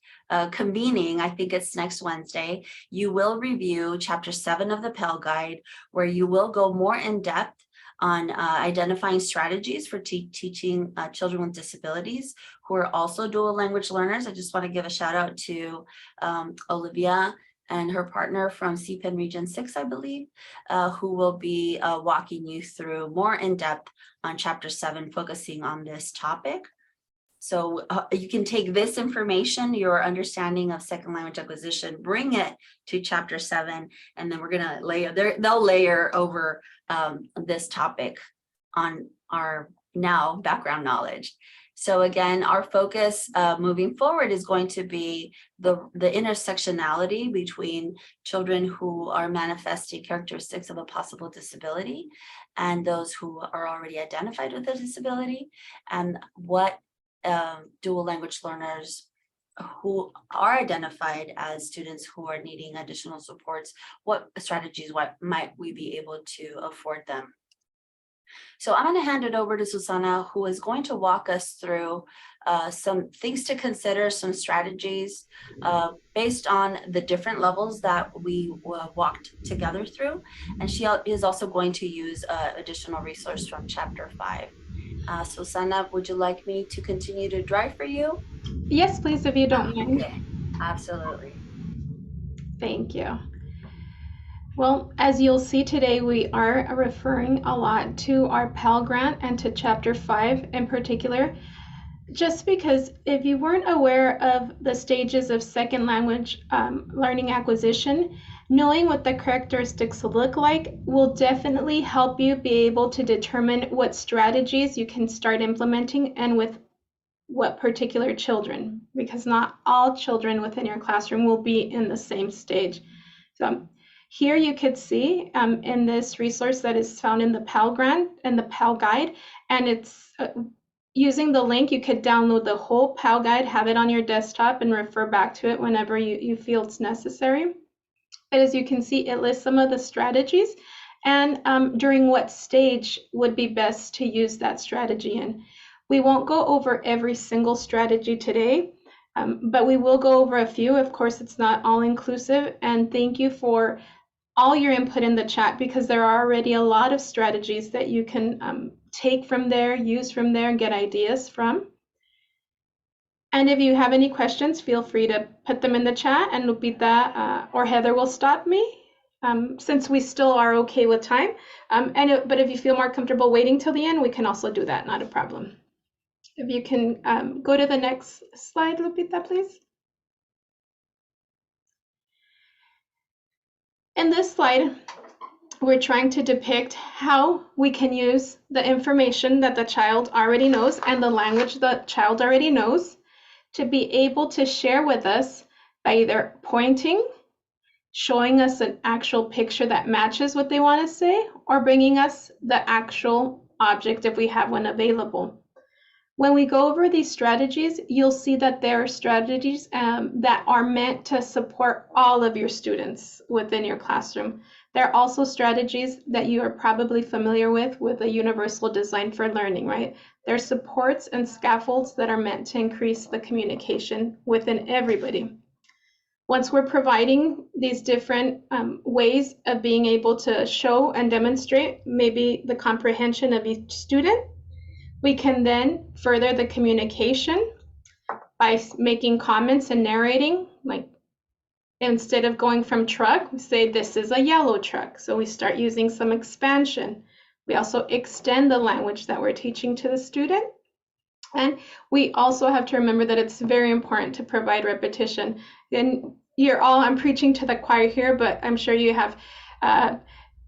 convening, I think it's next Wednesday, you will review chapter 7 of the Pell Guide, where you will go more in depth on identifying strategies for teaching children with disabilities who are also dual language learners. I just want to give a shout out to Olivia and her partner from CPEN Region 6, I believe, who will be walking you through more in depth on chapter 7, focusing on this topic. So you can take this information, your understanding of second language acquisition, bring it to chapter 7, and then we're gonna layer, they'll layer over this topic on our now background knowledge. So again, our focus moving forward is going to be the intersectionality between children who are manifesting characteristics of a possible disability and those who are already identified with a disability, and what dual language learners who are identified as students who are needing additional supports, what strategies, what might we be able to afford them? So I'm going to hand it over to Susana, who is going to walk us through some things to consider, some strategies based on the different levels that we walked together through. And she is also going to use additional resource from chapter 5. Susana, would you like me to continue to drive for you? Yes, please, if you don't mind. Okay, absolutely. Thank you. Well, as you'll see today, we are referring a lot to our Pell Grant and to Chapter 5 in particular, just because if you weren't aware of the stages of second language learning acquisition, knowing what the characteristics look like will definitely help you be able to determine what strategies you can start implementing and with what particular children, because not all children within your classroom will be in the same stage. So here you could see in this resource that is found in the Pell Grant and the Pell Guide, and it's using the link, you could download the whole Pell Guide, have it on your desktop, and refer back to it whenever you feel it's necessary. But as you can see, it lists some of the strategies and during what stage would be best to use that strategy in. We won't go over every single strategy today, but we will go over a few. Of course, it's not all inclusive, and thank you for all your input in the chat, because there are already a lot of strategies that you can take from there, use from there, and get ideas from. And if you have any questions, feel free to put them in the chat, and Lupita or Heather will stop me, since we still are okay with time. But if you feel more comfortable waiting till the end, we can also do that, not a problem. If you can go to the next slide, Lupita, please. In this slide, we're trying to depict how we can use the information that the child already knows and the language the child already knows to be able to share with us by either pointing, showing us an actual picture that matches what they want to say, or bringing us the actual object if we have one available. When we go over these strategies, you'll see that there are strategies that are meant to support all of your students within your classroom. There are also strategies that you are probably familiar with a universal design for learning, right? There are supports and scaffolds that are meant to increase the communication within everybody. Once we're providing these different ways of being able to show and demonstrate maybe the comprehension of each student, we can then further the communication by making comments and narrating. Like, instead of going from truck, we say this is a yellow truck. So we start using some expansion. We also extend the language that we're teaching to the student. And we also have to remember that it's very important to provide repetition. And I'm preaching to the choir here, but I'm sure you have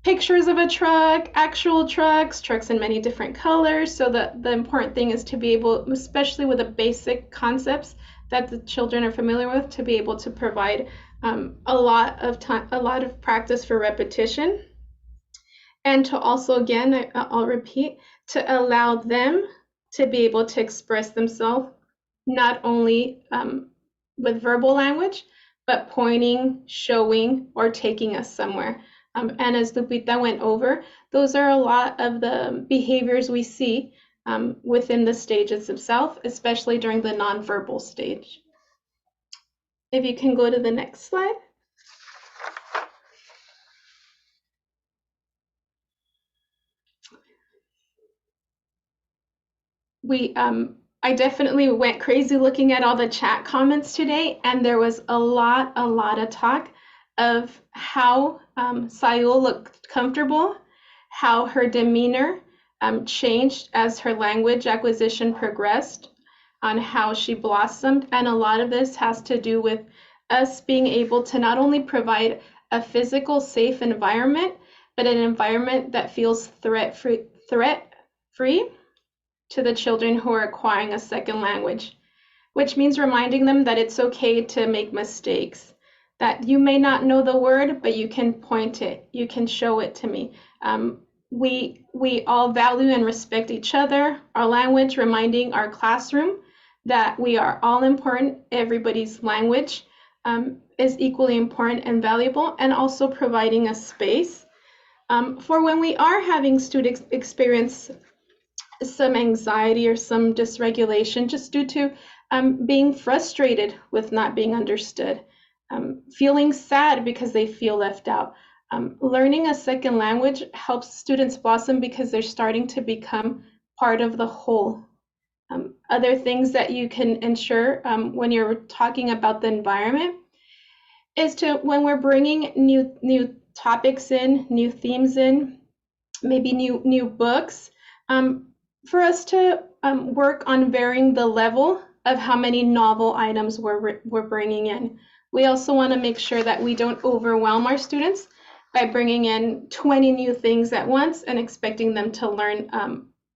pictures of a truck, actual trucks, trucks in many different colors. So the important thing is to be able, especially with the basic concepts that the children are familiar with, to be able to provide a lot of time, a lot of practice for repetition. And to also, again, I'll repeat, to allow them to be able to express themselves, not only with verbal language, but pointing, showing, or taking us somewhere. And as Lupita went over, those are a lot of the behaviors we see within the stages themselves, especially during the nonverbal stage. If you can go to the next slide. I definitely went crazy looking at all the chat comments today, and there was a lot of talk of how Sayul looked comfortable, how her demeanor changed as her language acquisition progressed, on how she blossomed, and a lot of this has to do with us being able to not only provide a physical safe environment, but an environment that feels threat-free to the children who are acquiring a second language, which means reminding them that it's okay to make mistakes, that you may not know the word, but you can point it, you can show it to me. We all value and respect each other, our language, reminding our classroom that we are all important. Everybody's language is equally important and valuable, and also providing a space for when we are having students experience some anxiety or some dysregulation just due to being frustrated with not being understood, feeling sad because they feel left out. Learning a second language helps students blossom because they're starting to become part of the whole. Other things that you can ensure when you're talking about the environment is to, when we're bringing new topics in, new themes in, maybe new books, for us to work on varying the level of how many novel items we're bringing in. We also want to make sure that we don't overwhelm our students by bringing in 20 new things at once and expecting them to learn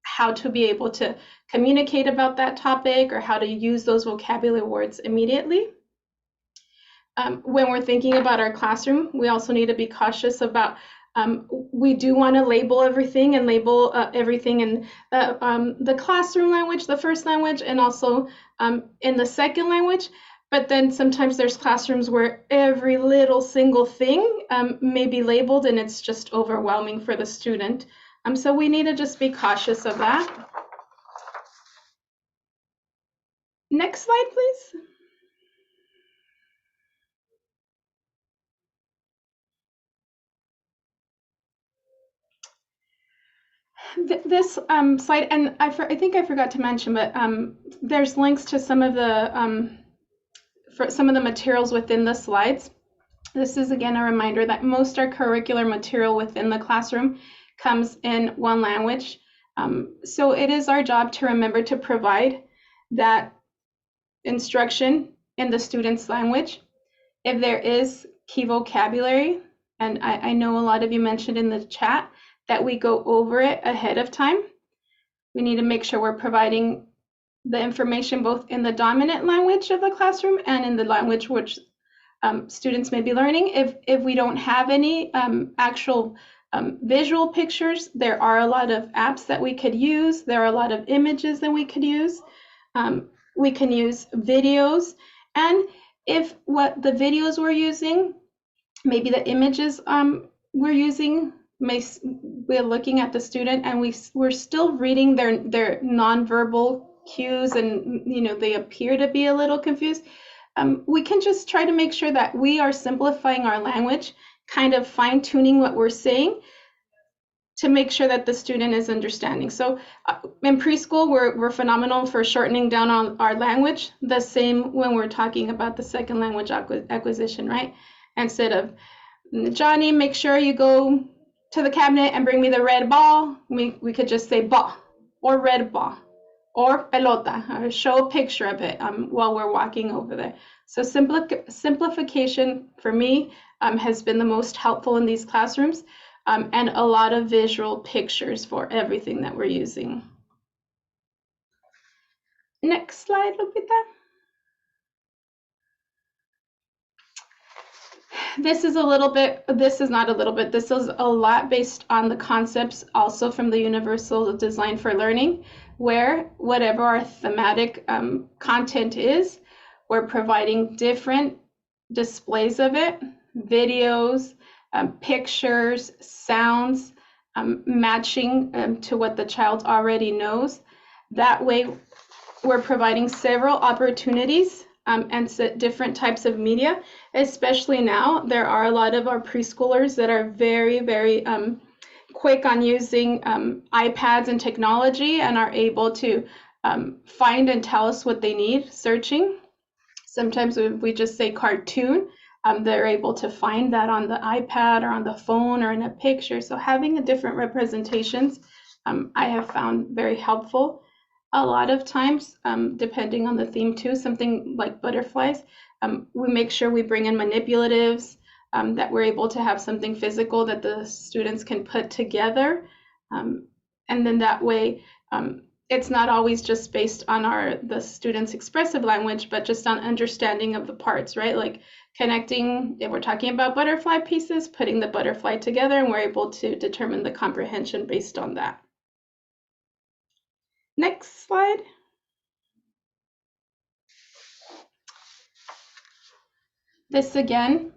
how to be able to communicate about that topic or how to use those vocabulary words immediately. When we're thinking about our classroom, we also need to be cautious about we do want to label everything and label everything in the classroom language, the first language, and also in the second language. But then sometimes there's classrooms where every little single thing may be labeled and it's just overwhelming for the student. So we need to just be cautious of that. Next slide, please. This slide, and I think I forgot to mention, but there's links to some of the materials within the slides. This is again a reminder that most our curricular material within the classroom comes in one language. So it is our job to remember to provide that instruction in the student's language. If there is key vocabulary, and I know a lot of you mentioned in the chat that we go over it ahead of time. We need to make sure we're providing the information both in the dominant language of the classroom and in the language which students may be learning. If we don't have any actual visual pictures, there are a lot of apps that we could use. There are a lot of images that we could use. We can use videos, and if what the videos we're using, maybe the images we're using, we're looking at the student and we're still reading their nonverbal cues, and they appear to be a little confused, we can just try to make sure that we are simplifying our language, kind of fine-tuning what we're saying to make sure that the student is understanding. So in preschool, we're phenomenal for shortening down on our language. The same when we're talking about the second language acquisition, right? Instead of, Johnny, make sure you go to the cabinet and bring me the red ball, we could just say ball or red ball or pelota, or show a picture of it while we're walking over there. So simplification for me has been the most helpful in these classrooms. and a lot of visual pictures for everything that we're using. Next slide, Lupita. This is a little bit, this is not a little bit, this is a lot based on the concepts also from the Universal Design for Learning, where whatever our thematic content is, we're providing different displays of it, videos, pictures, sounds, matching to what the child already knows. That way, we're providing several opportunities and different types of media, especially now. There are a lot of our preschoolers that are very, very quick on using iPads and technology and are able to find and tell us what they need searching. Sometimes if we just say cartoon, they're able to find that on the iPad or on the phone or in a picture. So having a different representations, I have found very helpful. A lot of times, depending on the theme too, something like butterflies, we make sure we bring in manipulatives, that we're able to have something physical that the students can put together. And then that way, it's not always just based on the students' expressive language, but just on understanding of the parts, right? Like connecting, if we're talking about butterfly pieces, putting the butterfly together, and we're able to determine the comprehension based on that. Next slide. This again,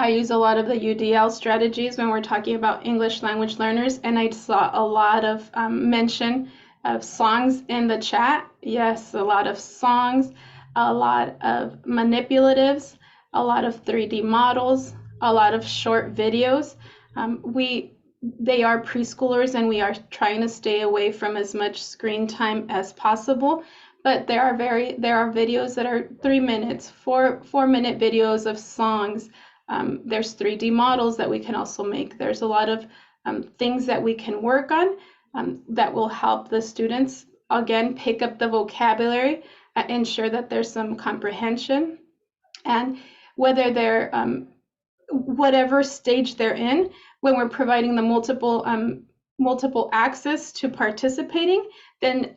I use a lot of the UDL strategies when we're talking about English language learners, and I saw a lot of mention of songs in the chat. Yes, a lot of songs, a lot of manipulatives, a lot of 3D models, a lot of short videos. They are preschoolers and we are trying to stay away from as much screen time as possible, but there are videos that are 3 minutes, 4-minute videos of songs. There's 3D models that we can also make. There's a lot of things that we can work on that will help the students, again, pick up the vocabulary, ensure that there's some comprehension, and whether they're whatever stage they're in, when we're providing the multiple access to participating, then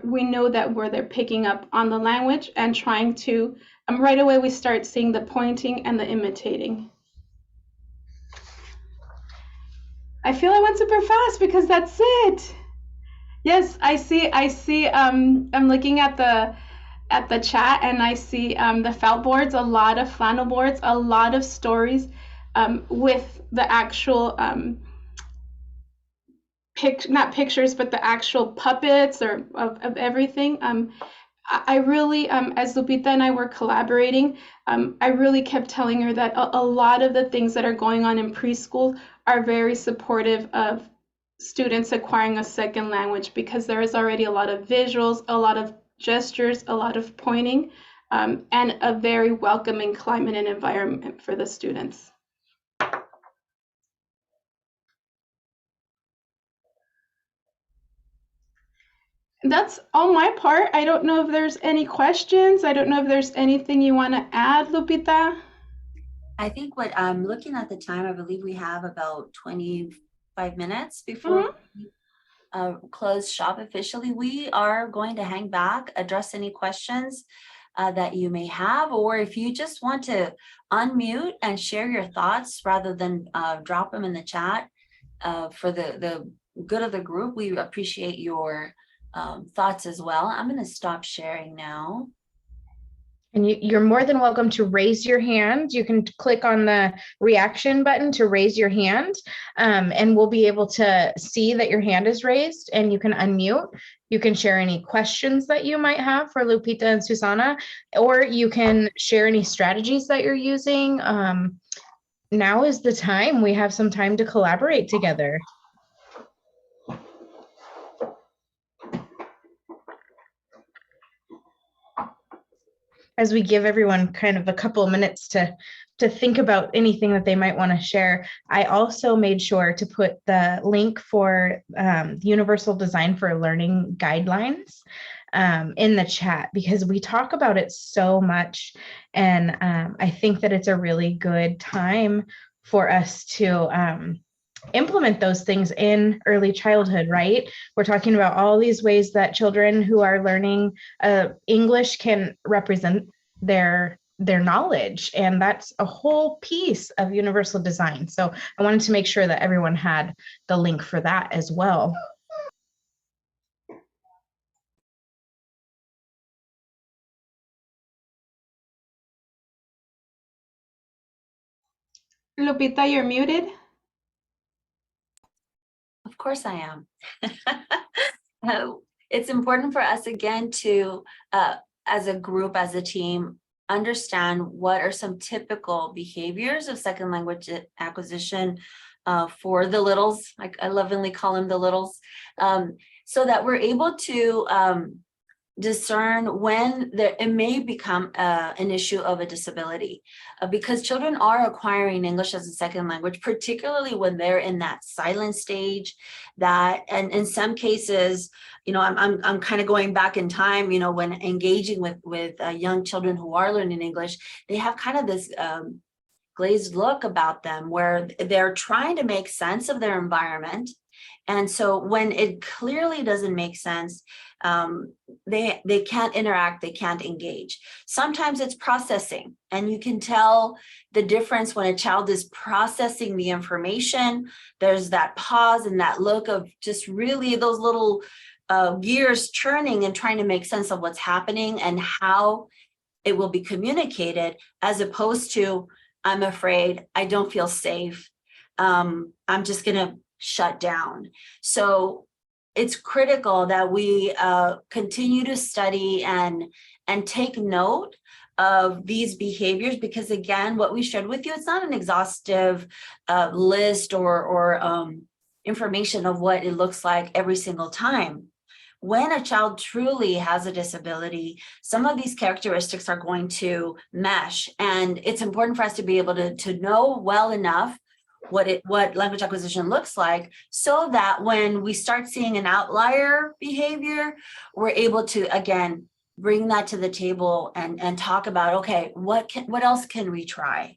we know that where they're picking up on the language and trying to, right away we start seeing the pointing and the imitating. I feel I went super fast because that's it. Yes, I see, I'm looking at the chat and I see the felt boards, a lot of flannel boards, a lot of stories with the actual not pictures, but the actual puppets or of everything. I really, as Lupita and I were collaborating, I really kept telling her that a lot of the things that are going on in preschool are very supportive of students acquiring a second language, because there is already a lot of visuals, a lot of gestures, a lot of pointing, and a very welcoming climate and environment for the students. That's all my part. I don't know if there's any questions. I don't know if there's anything you want to add, Lupita. I think what I'm looking at the time, I believe we have about 25 minutes before we close shop officially. We are going to hang back, address any questions that you may have, or if you just want to unmute and share your thoughts rather than drop them in the chat for the good of the group. We appreciate your thoughts as well. I'm going to stop sharing now. And you're more than welcome to raise your hand. You can click on the reaction button to raise your hand, and we'll be able to see that your hand is raised, and you can unmute. You can share any questions that you might have for Lupita and Susana, or you can share any strategies that you're using. Now is the time. We have some time to collaborate together. As we give everyone kind of a couple of minutes to think about anything that they might want to share, I also made sure to put the link for Universal Design for Learning guidelines in the chat, because we talk about it so much. And I think that it's a really good time for us to implement those things in early childhood, right? We're talking about all these ways that children who are learning English can represent their knowledge, and that's a whole piece of universal design. So I wanted to make sure that everyone had the link for that as well. Lupita, you're muted. Of course I am. It's important for us again to, as a group, as a team, understand what are some typical behaviors of second language acquisition for the littles, like I lovingly call them the littles, so that we're able to discern when it may become an issue of a disability, because children are acquiring English as a second language, particularly when they're in that silent stage. That, and in some cases, you know, I'm kind of going back in time, you know, when engaging with young children who are learning English, they have kind of this glazed look about them where they're trying to make sense of their environment. And so when it clearly doesn't make sense, they can't interact, they can't engage. Sometimes it's processing, and you can tell the difference when a child is processing the information. There's that pause and that look of just really those little gears churning and trying to make sense of what's happening and how it will be communicated, as opposed to, I'm afraid, I don't feel safe, I'm just gonna shut down. So it's critical that we continue to study and take note of these behaviors, because again, what we shared with you, it's not an exhaustive list or information of what it looks like every single time. When a child truly has a disability, some of these characteristics are going to mesh, and it's important for us to be able to know well enough what language acquisition looks like, so that when we start seeing an outlier behavior, we're able to again bring that to the table and talk about, okay, what else can we try?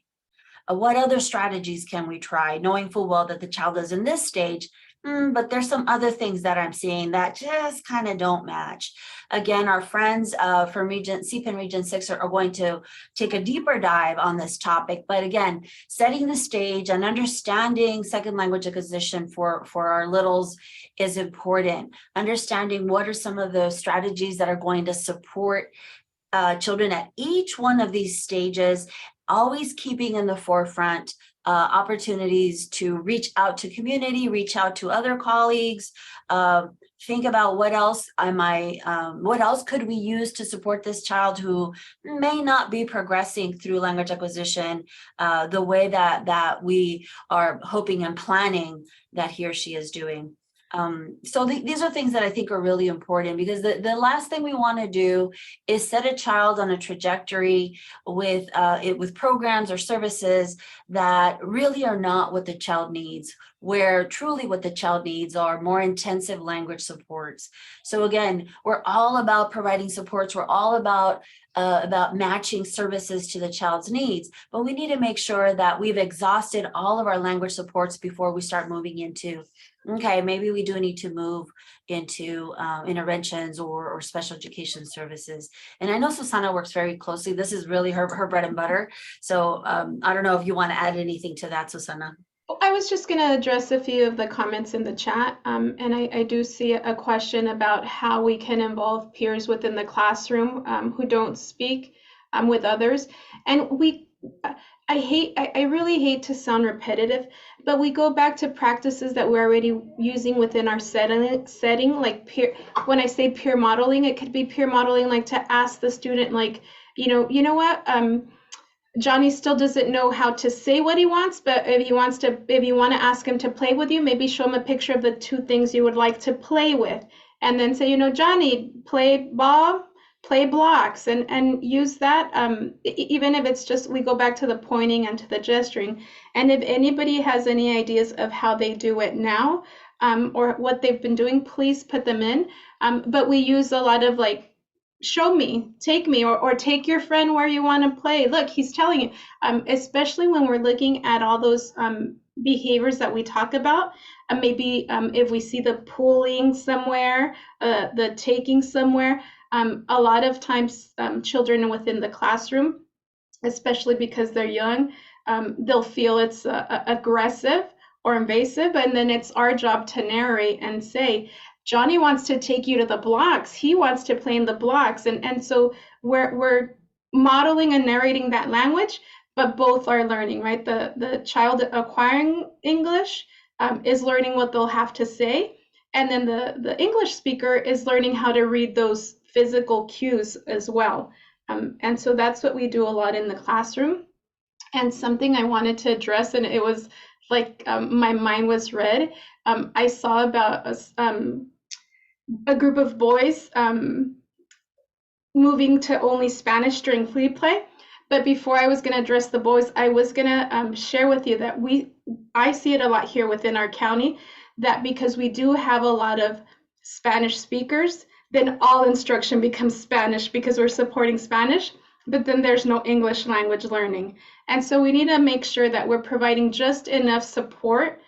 What other strategies can we try, knowing full well that the child is in this stage, but there's some other things that I'm seeing that just kind of don't match. Again, our friends from CPEN Region 6 are going to take a deeper dive on this topic. But again, setting the stage and understanding second language acquisition for our littles is important. Understanding what are some of those strategies that are going to support children at each one of these stages, always keeping in the forefront opportunities to reach out to community, reach out to other colleagues, think about what else could we use to support this child who may not be progressing through language acquisition the way that we are hoping and planning that he or she is doing. So these are things that I think are really important, because the last thing we want to do is set a child on a trajectory with programs or services that really are not what the child needs, where truly what the child needs are more intensive language supports. So again, we're all about providing supports. We're all about matching services to the child's needs, but we need to make sure that we've exhausted all of our language supports before we start moving into, okay, maybe we do need to move into interventions or special education services. And I know Susana works very closely. This is really her bread and butter. So I don't know if you want to add anything to that, Susana. I was just going to address a few of the comments in the chat, and I do see a question about how we can involve peers within the classroom who don't speak with others. And I really hate to sound repetitive, but we go back to practices that we're already using within our setting, like peer. When I say peer modeling, it could be peer modeling, like to ask the student, like, you know what, Johnny still doesn't know how to say what he wants, but if you want to ask him to play with you, maybe show him a picture of the two things you would like to play with, and then say, Johnny, play ball, play blocks, and use that. Even if it's just, we go back to the pointing and to the gesturing. And if anybody has any ideas of how they do it now, or what they've been doing, please put them in. But we use a lot of like, show me, take me, or take your friend where you want to play. Look, he's telling you, especially when we're looking at all those behaviors that we talk about. And maybe if we see the pulling somewhere, the taking somewhere, a lot of times children within the classroom, especially because they're young, they'll feel it's aggressive or invasive. And then it's our job to narrate and say, Johnny wants to take you to the blocks. He wants to play in the blocks. And so we're modeling and narrating that language, but both are learning, right? The child acquiring English is learning what they'll have to say. And then the English speaker is learning how to read those physical cues as well. And so that's what we do a lot in the classroom. And something I wanted to address, and it was like my mind was read. I saw about a group of boys moving to only Spanish during free play. But before I was going to address the boys, I was going to share with you that I see it a lot here within our county, that because we do have a lot of Spanish speakers, then all instruction becomes Spanish because we're supporting Spanish, but then there's no English language learning. And so we need to make sure that we're providing just enough support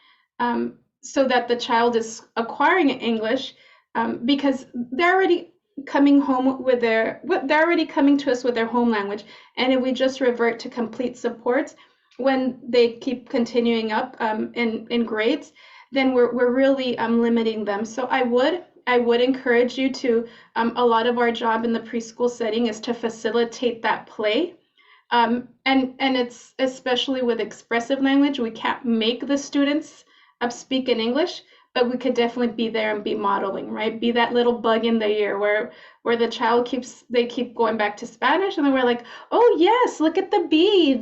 so that the child is acquiring English, because they're already coming home with they're already coming to us with their home language. And if we just revert to complete supports when they keep continuing up in grades, then we're really limiting them. So I would encourage you to, a lot of our job in the preschool setting is to facilitate that play. And it's especially with expressive language, we can't make the students speak in English, but we could definitely be there and be modeling, right? Be that little bug in the ear where the child keep going back to Spanish, and then we're like, oh yes, look at the B.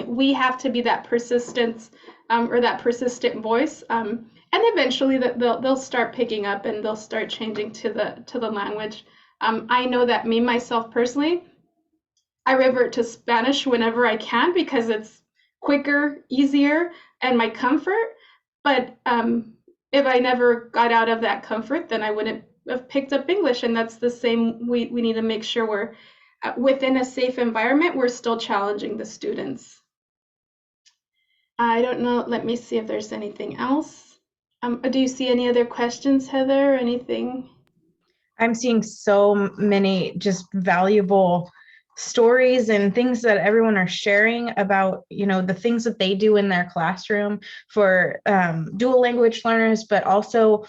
We have to be that persistence or that persistent voice. And eventually they'll start picking up and they'll start changing to the language. I know that myself personally, I revert to Spanish whenever I can because it's quicker, easier, and my comfort. But if I never got out of that comfort, then I wouldn't have picked up English. And that's the same. We need to make sure we're within a safe environment. We're still challenging the students. I don't know. Let me see if there's anything else. Do you see any other questions, Heather, or anything? I'm seeing so many just valuable stories and things that everyone are sharing about, the things that they do in their classroom for dual language learners, but also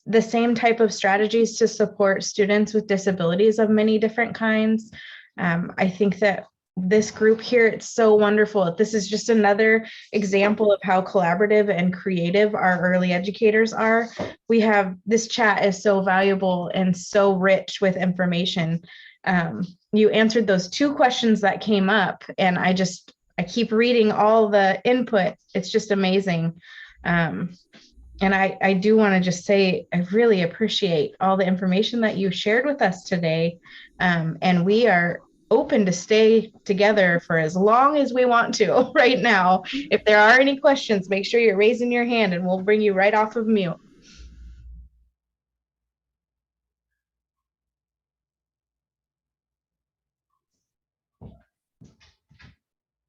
the same type of strategies to support students with disabilities of many different kinds. I think that this group here, it's so wonderful. This is just another example of how collaborative and creative our early educators are. This chat is so valuable and so rich with information. You answered those 2 questions that came up, and I keep reading all the input. It's just amazing. And I do want to just say, I really appreciate all the information that you shared with us today. And we are open to stay together for as long as we want to right now. If there are any questions, make sure you're raising your hand and we'll bring you right off of mute.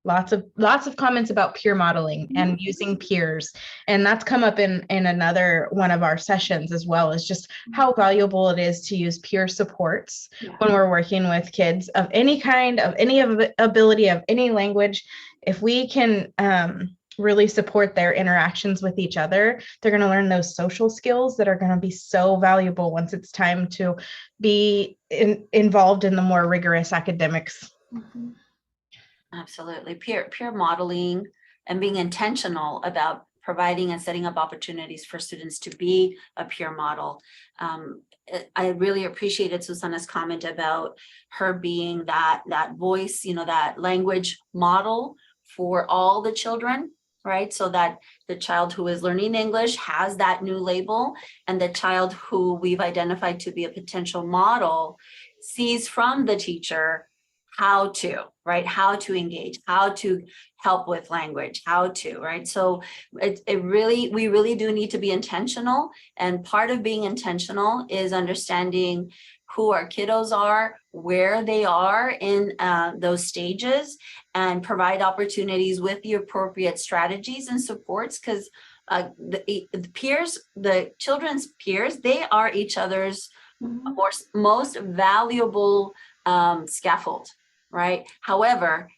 Lots of comments about peer modeling and using peers. And that's come up in another one of our sessions as well, is just how valuable it is to use peer supports when we're working with kids of any kind, of any ability, of any language. If we can really support their interactions with each other, they're going to learn those social skills that are going to be so valuable once it's time to be involved in the more rigorous academics. Mm-hmm. Absolutely. Peer modeling and being intentional about providing and setting up opportunities for students to be a peer model. I really appreciated Susana's comment about her being that voice, that language model for all the children, right? So that the child who is learning English has that new label, and the child who we've identified to be a potential model sees from the teacher how to engage, how to help with language, right? So we really do need to be intentional. And part of being intentional is understanding who our kiddos are, where they are in those stages, and provide opportunities with the appropriate strategies and supports, because the peers, the children's peers, they are each other's Mhm. most valuable scaffold, right? However,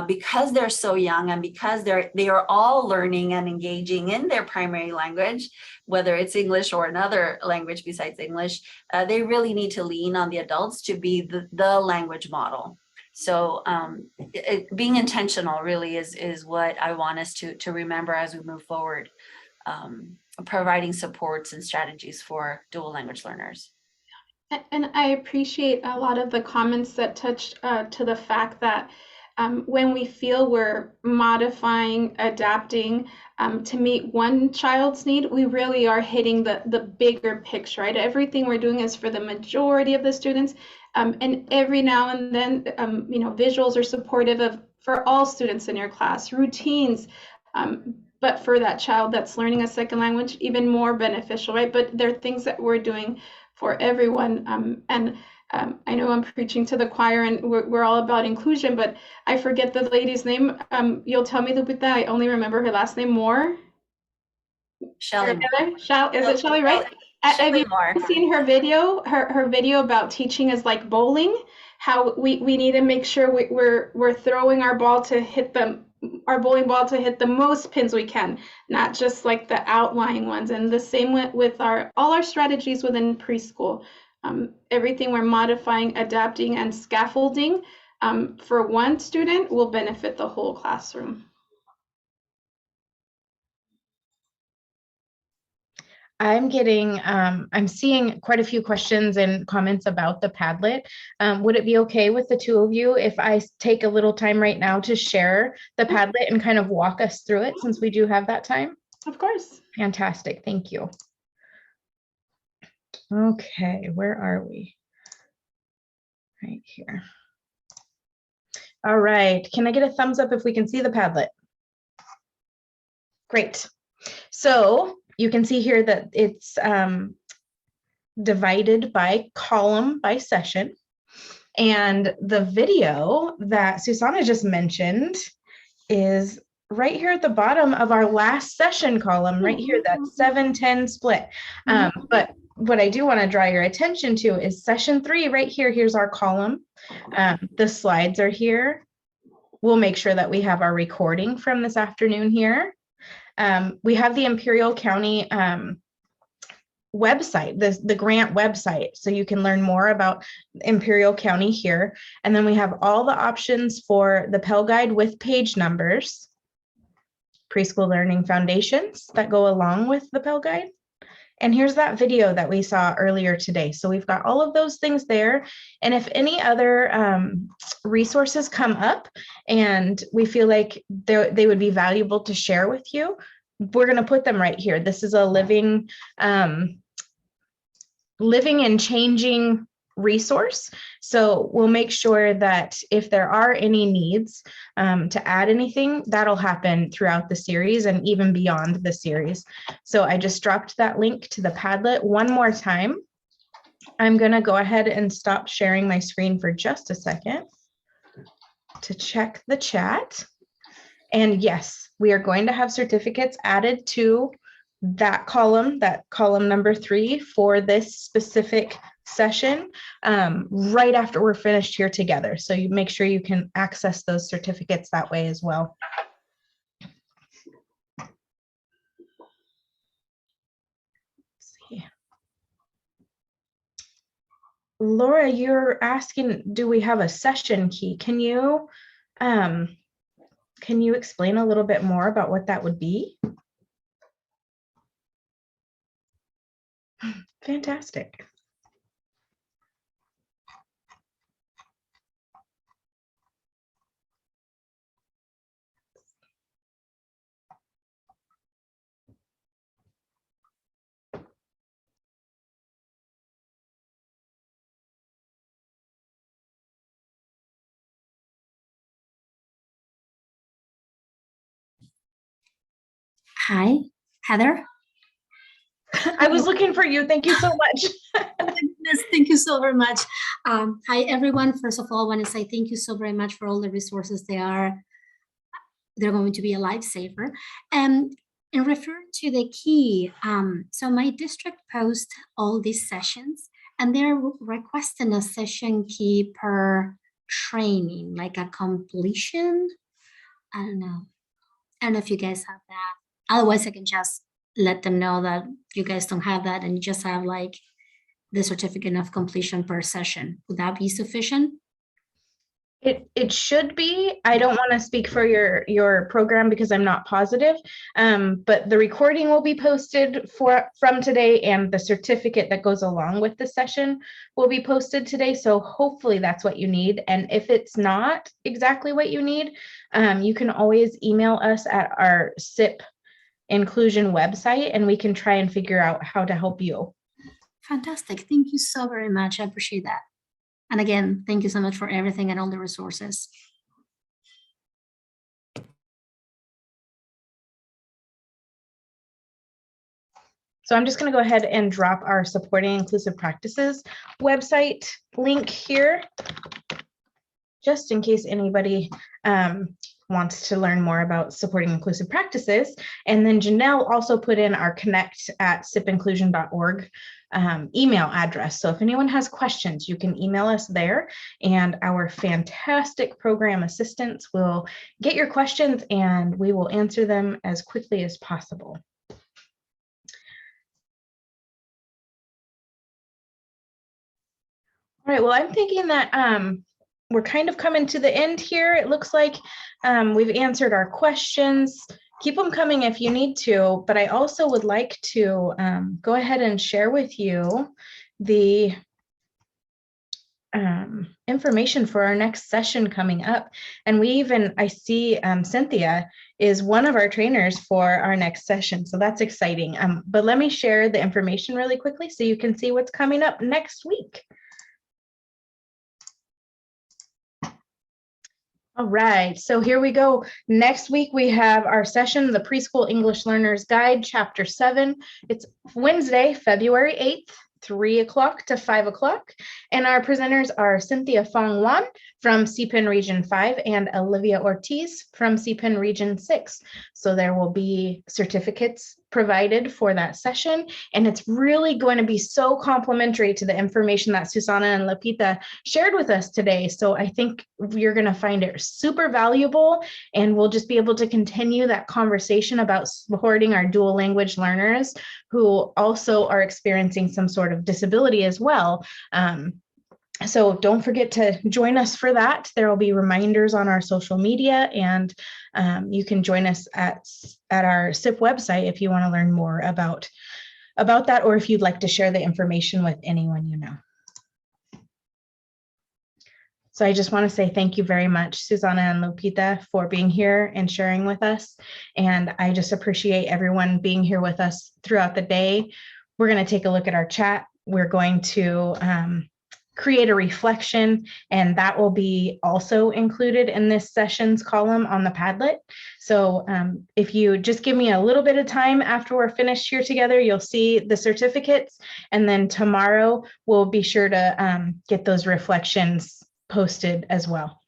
because they're so young and because they are all learning and engaging in their primary language, whether it's English or another language besides English, they really need to lean on the adults to be the language model. So being intentional really is what I want us to remember as we move forward, providing supports and strategies for dual language learners. And I appreciate a lot of the comments that touched to the fact that when we feel we're modifying, adapting to meet one child's need, we really are hitting the bigger picture, right? Everything we're doing is for the majority of the students. And every now and then, visuals are supportive of for all students in your class, routines. But for that child that's learning a second language, even more beneficial, right? But there are things that we're doing for everyone. I know I'm preaching to the choir and we're all about inclusion, but I forget the lady's name. You'll tell me, Lupita, I only remember her last name, Moore. Shelley, Is it Shelley, right? Have Shelley you Moore. seen her video? Her video about teaching is like bowling. How we need to make sure we're throwing our ball to hit our bowling ball to hit the most pins we can, not just like the outlying ones. And the same with all our strategies within preschool. Everything we're modifying, adapting, and scaffolding for one student will benefit the whole classroom. I'm seeing quite a few questions and comments about the Padlet. Would it be okay with the two of you if I take a little time right now to share the Padlet and kind of walk us through it, since we do have that time? Of course. Fantastic, thank you. Okay, where are we? Right here. All right, can I get a thumbs up if we can see the Padlet? Great. So you can see here that it's divided by column by session. And the video that Susana just mentioned is right here at the bottom of our last session column, right here, that 7-10 split. But what I do want to draw your attention to is session 3 right here. Here's our column. The slides are here. We'll make sure that we have our recording from this afternoon here. We have the Imperial County website, the grant website, so you can learn more about Imperial County here. And then we have all the options for the Pell Guide with page numbers, preschool learning foundations that go along with the Pell Guide. And here's that video that we saw earlier today. So we've got all of those things there. And if any other resources come up and we feel like they would be valuable to share with you, we're going to put them right here. This is a living and changing resource. So we'll make sure that if there are any needs to add anything, that'll happen throughout the series and even beyond the series. So I just dropped that link to the Padlet one more time. I'm going to go ahead and stop sharing my screen for just a second to check the chat. And yes, we are going to have certificates added to that column number 3 for this specific session right after we're finished here together. So you make sure you can access those certificates that way as well. Let's see. Laura, you're asking, do we have a session key? Can you explain a little bit more about what that would be? Fantastic. Hi, Heather. I was looking for you. Thank you so much. Oh my goodness, thank you so very much. Hi, everyone. First of all, I want to say thank you so very much for all the resources. They're going to be a lifesaver. And refer to the key. So my district posts all these sessions, and they're requesting a session key per training, like a completion. I don't know. I don't know if you guys have that. Otherwise, I can just let them know that you guys don't have that and you just have like the certificate of completion per session. Would that be sufficient? It should be. I don't want to speak for your program because I'm not positive. But the recording will be posted from today, and the certificate that goes along with the session will be posted today. So hopefully that's what you need. And if it's not exactly what you need, you can always email us at our SIP inclusion website, and we can try and figure out how to help you. Fantastic. Thank you so very much. I appreciate that. And again, thank you so much for everything and all the resources. So I'm just going to go ahead and drop our Supporting Inclusive Practices website link here, just in case anybody wants to learn more about supporting inclusive practices. And then Janelle also put in our connect@sipinclusion.org email address. So if anyone has questions, you can email us there, and our fantastic program assistants will get your questions and we will answer them as quickly as possible. All right, well, I'm thinking that we're kind of coming to the end here. It looks like we've answered our questions. Keep them coming if you need to, but I also would like to go ahead and share with you the information for our next session coming up. And I see Cynthia is one of our trainers for our next session. So that's exciting. But let me share the information really quickly so you can see what's coming up next week. All right, so here we go. Next week, we have our session, the Preschool English Learner's Guide, Chapter 7. It's Wednesday, February 8th, 3 o'clock to 5 o'clock. And our presenters are Cynthia Fong Wan from CPIN Region 5 and Olivia Ortiz from CPIN Region 6. So there will be certificates provided for that session, and it's really going to be so complementary to the information that Susana and Lupita shared with us today. So I think you're going to find it super valuable, and we'll just be able to continue that conversation about supporting our dual language learners who also are experiencing some sort of disability as well. So don't forget to join us for that. There will be reminders on our social media, and you can join us at our SIP website if you want to learn more about that, or if you'd like to share the information with anyone you know. So I just want to say thank you very much, Susana and Lupita, for being here and sharing with us. And I just appreciate everyone being here with us throughout the day. We're going to take a look at our chat. We're going to create a reflection, and that will be also included in this sessions column on the Padlet. So if you just give me a little bit of time after we're finished here together, you'll see the certificates, and then tomorrow we'll be sure to get those reflections posted as well.